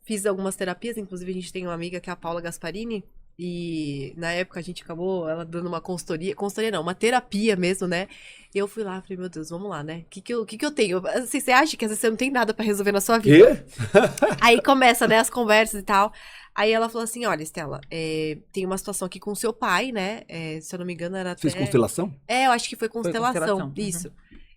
Fiz algumas terapias, inclusive a gente tem uma amiga que é a Paula Gasparini, e na época a gente acabou ela dando uma consultoria não, uma terapia mesmo, né? Eu fui lá, falei, meu Deus, vamos lá, né? O que eu tenho? Assim, você acha que às vezes você não tem nada pra resolver na sua vida? Aí começa, né, as conversas e tal. Aí ela falou assim, olha, Estela, tem uma situação aqui com o seu pai, né? Se eu não me engano, era até... Fez constelação? Eu acho que foi constelação. Uhum. Isso.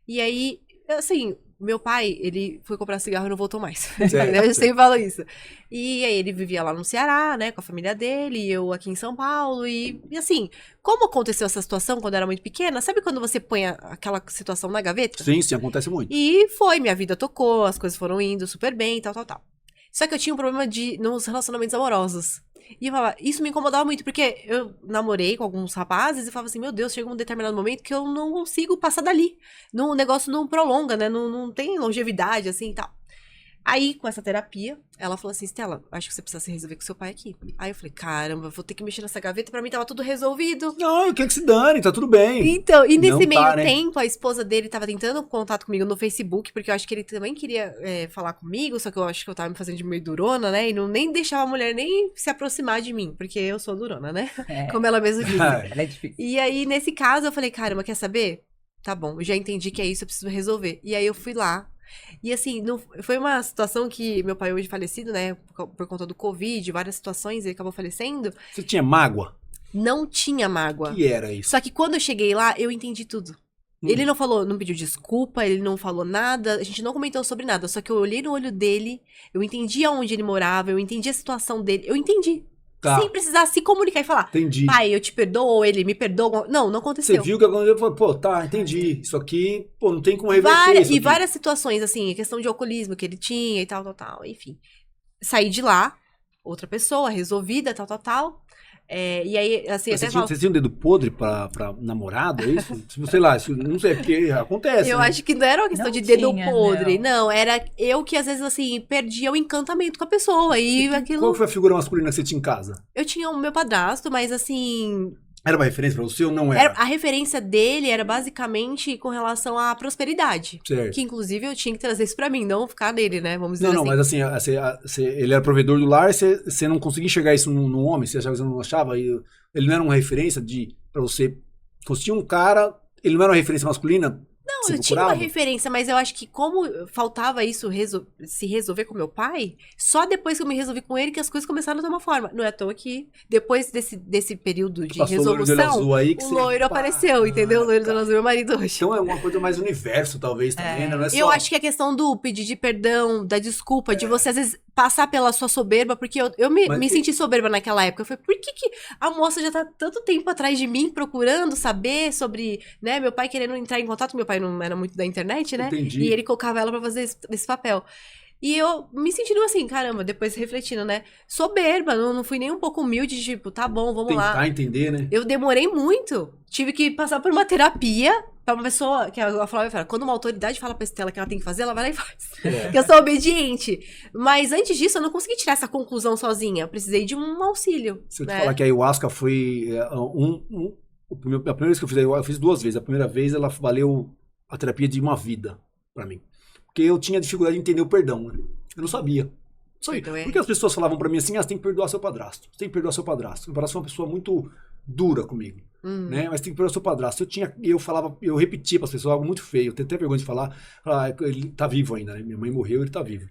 E aí, assim, meu pai, ele foi comprar cigarro e não voltou mais. Certo. Eu sempre falo isso. E aí ele vivia lá no Ceará, né, com a família dele, e eu aqui em São Paulo, e assim, como aconteceu essa situação quando eu era muito pequena, sabe quando você põe aquela situação na gaveta? Sim, acontece muito. E minha vida tocou, as coisas foram indo super bem, tal. Só que eu tinha um problema nos relacionamentos amorosos. E eu falava, isso me incomodava muito, porque eu namorei com alguns rapazes e falava assim, meu Deus, chega um determinado momento que eu não consigo passar dali. O negócio não prolonga, né? Não tem longevidade, assim, e tal. Aí, com essa terapia, ela falou assim, Estela, acho que você precisa se resolver com seu pai aqui. Aí eu falei, caramba, vou ter que mexer nessa gaveta, pra mim tava tudo resolvido. Não, eu quero que se dane, tá tudo bem. Então, e nesse Não meio tempo, a esposa dele tava tentando contato comigo no Facebook, porque eu acho que ele também queria falar comigo, só que eu acho que eu tava me fazendo de meio durona, né? E nem deixava a mulher nem se aproximar de mim, porque eu sou durona, né? Como ela mesma disse. Ela é difícil. E aí, nesse caso, eu falei, caramba, quer saber? Tá bom, eu já entendi que é isso, eu preciso resolver. E aí eu fui lá. E assim, foi uma situação que meu pai hoje falecido, né, por conta do Covid, várias situações, ele acabou falecendo. Você tinha mágoa? Não tinha mágoa. O que era isso? Só que quando eu cheguei lá, eu entendi tudo. Ele não falou, não pediu desculpa, ele não falou nada, a gente não comentou sobre nada, só que eu olhei no olho dele, eu entendi aonde ele morava, eu entendi a situação dele, eu entendi. Tá. Sem precisar se comunicar e falar, Entendi. pai, eu te perdoo, ou ele me perdoa. Não aconteceu. Você viu que aconteceu, falou, pô, tá, entendi. Isso aqui, pô, não tem como reverter isso aqui. Várias situações, assim, questão de alcoolismo que ele tinha e tal, enfim. Saí de lá, outra pessoa, resolvida, tal. E aí, assim, Mas até você tinha um dedo podre pra namorado, é isso? Sei lá, isso, não sei, porque acontece. eu né? acho que não era uma questão Não de dedo tinha, podre, não. Era eu que, às vezes, assim, perdia o encantamento com a pessoa. E aquilo... Qual foi a figura masculina que você tinha em casa? Eu tinha o meu padrasto, mas, assim... Era uma referência pra você ou não era? A referência dele era basicamente com relação à prosperidade. Certo. Que, inclusive, eu tinha que trazer isso pra mim, não ficar nele, né? Vamos dizer Não, assim. mas assim, ele era provedor do lar, você não conseguia enxergar isso no homem, você achava que você não achava, ele não era uma referência pra você, se fosse um cara, ele não era uma referência masculina? eu tinha uma referência, mas eu acho que como faltava isso se resolver com meu pai, só depois que eu me resolvi com ele que as coisas começaram a tomar forma. Não é à toa que depois desse período de resolução, o loiro apareceu, entendeu? O loiro do olho azul, meu marido hoje. Então é uma coisa mais universo, talvez, também, né? Não é só... Eu acho que a questão do pedir perdão, da desculpa, de você às vezes passar pela sua soberba, porque eu me senti soberba naquela época. Eu falei, por que a moça já tá tanto tempo atrás de mim, procurando saber sobre, né, meu pai querendo entrar em contato, meu pai não era muito da internet, né? Entendi. E ele colocava ela pra fazer esse papel. E eu me sentindo assim, caramba, depois refletindo, né? Soberba, não fui nem um pouco humilde, tipo, tá bom, vamos lá. Tentar entender, né? Eu demorei muito. Tive que passar por uma terapia pra uma pessoa, que a Flávia fala, quando uma autoridade fala pra Estela que ela tem que fazer, ela vai lá e faz. Que eu sou obediente. Mas antes disso, eu não consegui tirar essa conclusão sozinha. Eu precisei de um auxílio. Se eu te falar que a ayahuasca foi a primeira vez que eu fiz ayahuasca, eu fiz 2 vezes. A primeira vez ela valeu a terapia de uma vida pra mim. Porque eu tinha dificuldade de entender o perdão, né? Eu não sabia. Só Então porque as pessoas falavam pra mim assim, você tem que perdoar seu padrasto. Você tem que perdoar seu padrasto. Meu padrasto foi uma pessoa muito dura comigo, né? Mas tem que perdoar seu padrasto. Eu repetia para as pessoas algo muito feio. Eu tenho até vergonha de falar, ele tá vivo ainda, né? Minha mãe morreu, ele tá vivo.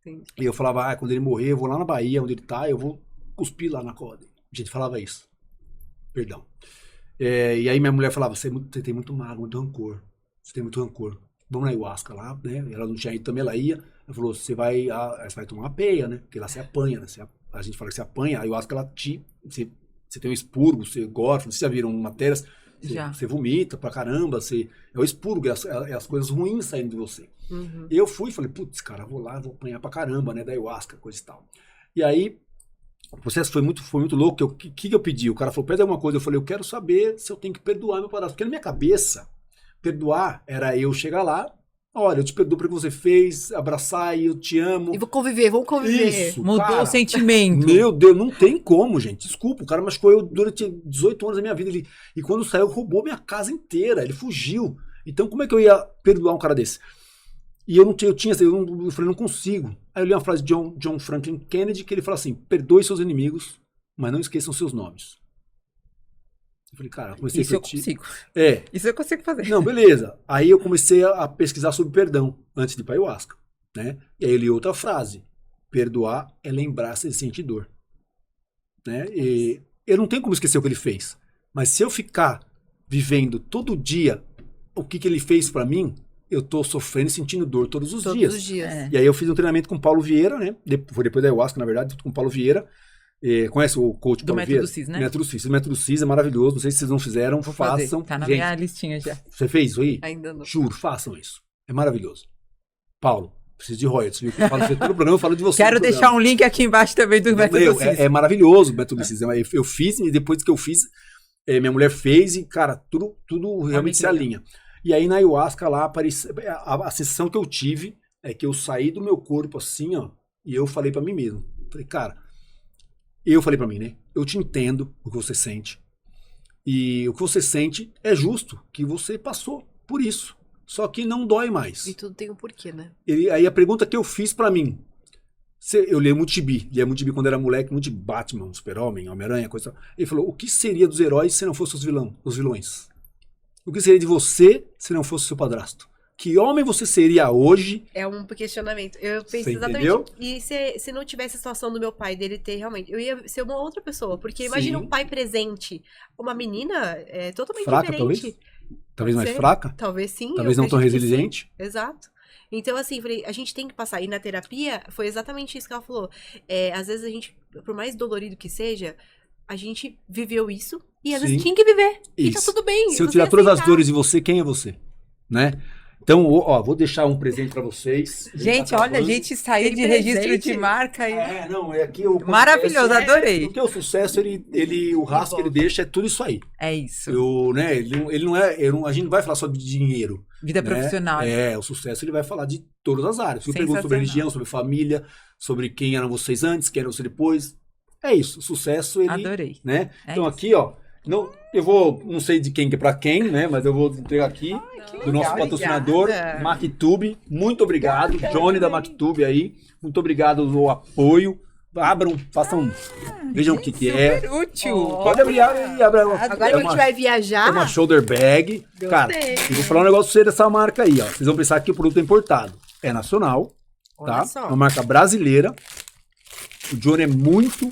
Sim. E eu falava, quando ele morrer, eu vou lá na Bahia, onde ele tá, eu vou cuspir lá na corda. A gente falava isso. Perdão. E aí minha mulher falava, você tem muito mágoa, muito rancor. Você tem muito rancor. Vamos na ayahuasca lá, né? Ela não tinha ido também, ela ia. Ela falou, você vai tomar uma peia, né? Porque lá você apanha, né? A gente fala que você apanha, a ayahuasca ela você tem um expurgo, você gosta, vocês já viram matérias, você vomita pra caramba, é o expurgo, é as coisas ruins saindo de você. Eu fui e falei, putz, cara, vou lá, vou apanhar pra caramba, né? Da ayahuasca, coisa e tal. E aí, o processo foi muito louco. O que eu pedi? O cara falou, pede alguma coisa. Eu falei, eu quero saber se eu tenho que perdoar meu padrasto. Porque na minha cabeça, perdoar era eu chegar lá, olha, eu te perdoo pelo que você fez, abraçar e eu te amo. E vamos conviver. Isso, mudou cara, o sentimento. Meu Deus, não tem como, gente. Desculpa, o cara machucou eu durante 18 anos da minha vida. E quando saiu, roubou minha casa inteira. Ele fugiu. Então, como é que eu ia perdoar um cara desse? E eu falei, não consigo. Aí eu li uma frase de John Franklin Kennedy, que ele fala assim, perdoe seus inimigos, mas não esqueçam seus nomes. Eu falei, cara, comecei Isso a eu consigo. Isso eu consigo fazer. Não, beleza. Aí eu comecei a pesquisar sobre perdão, antes de ir para ayahuasca, né? E aí eu li outra frase, perdoar é lembrar-se de sentir dor. Né? E eu não tenho como esquecer o que ele fez, mas se eu ficar vivendo todo dia o que ele fez para mim, eu tô sofrendo e sentindo dor todos os dias. E aí eu fiz um treinamento com o Paulo Vieira, né? Foi depois da ayahuasca, na verdade, com o Paulo Vieira. Conhece o coach do Paulo Método Vieira? CIS, né? O Método CIS é maravilhoso. Não sei se vocês não fizeram, façam. Tá na Gente, minha listinha já. você fez isso aí? Ainda não. Juro, façam isso. É maravilhoso. Paulo, preciso de royalties, viu? Eu falo todo o programa, eu falo de você. Quero deixar um link aqui embaixo também do Método CIS. É maravilhoso o Método CIS. Eu fiz, e depois que eu fiz, minha mulher fez e, cara, tudo realmente se alinha. E aí na ayahuasca lá, a sensação que eu tive é que eu saí do meu corpo assim, ó, e eu falei pra mim mesmo. Falei, cara, eu falei pra mim, né? Eu te entendo o que você sente. E o que você sente é justo, que você passou por isso. Só que não dói mais. E tudo tem um porquê, né? Aí a pergunta que eu fiz pra mim, eu lia muito gibi quando era moleque, muito de Batman, Super-Homem, Homem-Aranha, coisa. Ele falou, o que seria dos heróis se não fossem os vilões? O que seria de você se não fosse o seu padrasto? Que homem você seria hoje? É um questionamento. Eu pensei exatamente. Entendeu? E se não tivesse a situação do meu pai, dele ter realmente. Eu ia ser uma outra pessoa. Porque imagina um pai presente. Uma menina é totalmente fraca, diferente. Talvez mais fraca? Talvez sim. Talvez não tão resiliente. Exato. Então, assim, falei, a gente tem que passar. E na terapia, foi exatamente isso que ela falou. Às vezes a gente, por mais dolorido que seja, a gente viveu isso. E às vezes tinha que viver. Isso. E tá tudo bem. Se eu tirar todas as dores de você, quem é você? Né? Então, ó, vou deixar um presente pra vocês. Gente, olha, a gente saiu de registro de marca. Aqui maravilhoso, adorei. Porque o sucesso, o rastro que ele deixa é tudo isso aí. É isso. Ele não é, a gente não vai falar só de dinheiro. Vida profissional. O sucesso ele vai falar de todas as áreas. Eu pergunto sobre religião, sobre família, sobre quem eram vocês antes, quem eram vocês depois. É isso, o sucesso ele... Adorei. Né? Então aqui, ó, não sei de quem que é pra quem, né? Mas eu vou entregar aqui do nosso patrocinador, MacTube. Muito obrigado, Johnny da MacTube aí. Muito obrigado pelo apoio. abram, façam, vejam o que é. Super útil. Pode abrir e abra. Agora que a gente vai viajar. É uma shoulder bag. Gostei. Cara, eu vou falar um negócio pra você dessa marca aí, ó. Vocês vão pensar que o produto é importado. É nacional, Olha tá? só. Uma marca brasileira. O Johnny é muito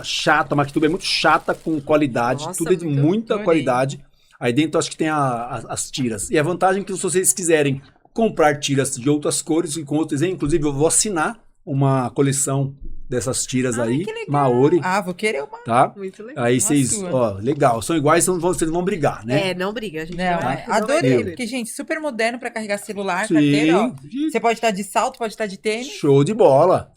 chato, a MacTube é muito chata com qualidade. Nossa, Tudo é de muito muita adorei. qualidade. Aí dentro acho que tem as tiras. E a vantagem é que se vocês quiserem comprar tiras de outras cores e com outros desenhos, inclusive eu vou assinar uma coleção dessas tiras aí, que legal. Maori, Ah, vou querer uma. tá? Muito legal. Aí Uma vocês, sua. ó, legal, são iguais, vocês não vão brigar, né? É, não briga, a gente Não, vai- adorei. vai- Porque, gente, super moderno pra carregar celular, carteira, ó. Sim, Você pode estar de salto, pode estar de tênis. show de bola.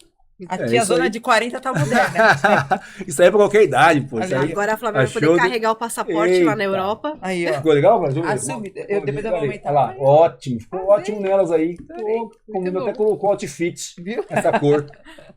Aqui a isso zona aí. de 40 tá moderna. Isso aí é pra qualquer idade, pô. Isso aí Agora a Flávia vai achou poder de- carregar o passaporte lá na Eita. Europa. Aí, ó. ficou legal? Deixa eu ver. Assume. Depois eu vou aumentar. Olha lá, ótimo. Ficou ótimo nelas aí. Muito Até bom. colocou outfit, Viu? essa cor.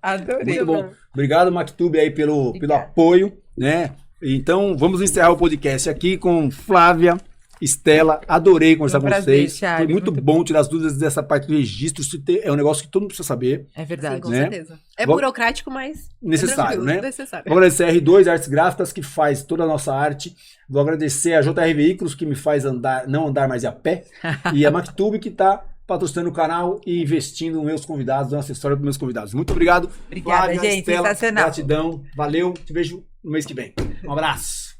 Adorei. Muito bom. Obrigado, MacTube, aí pelo Obrigada. apoio, né? Então, vamos encerrar o podcast aqui com Flávia, Estela. Adorei conversar Foi um com prazer, vocês. Thiago, Foi muito muito bom tirar as dúvidas dessa parte do registro. É um negócio que todo mundo precisa saber. É Sim, verdade. com né? certeza. É Vou- burocrático, mas Necessário, é tranquilo, né? necessário. Vou agradecer a R2 Artes Gráficas, que faz toda a nossa arte. Vou agradecer a JR Veículos, que me faz não andar mais a pé. E a MacTube, que está patrocinando o canal e investindo nos meus convidados, no acessório dos meus convidados. Muito obrigado. Obrigada, gente. Estela, Sensacional. gratidão. Valeu. Te vejo no mês que vem. Um abraço.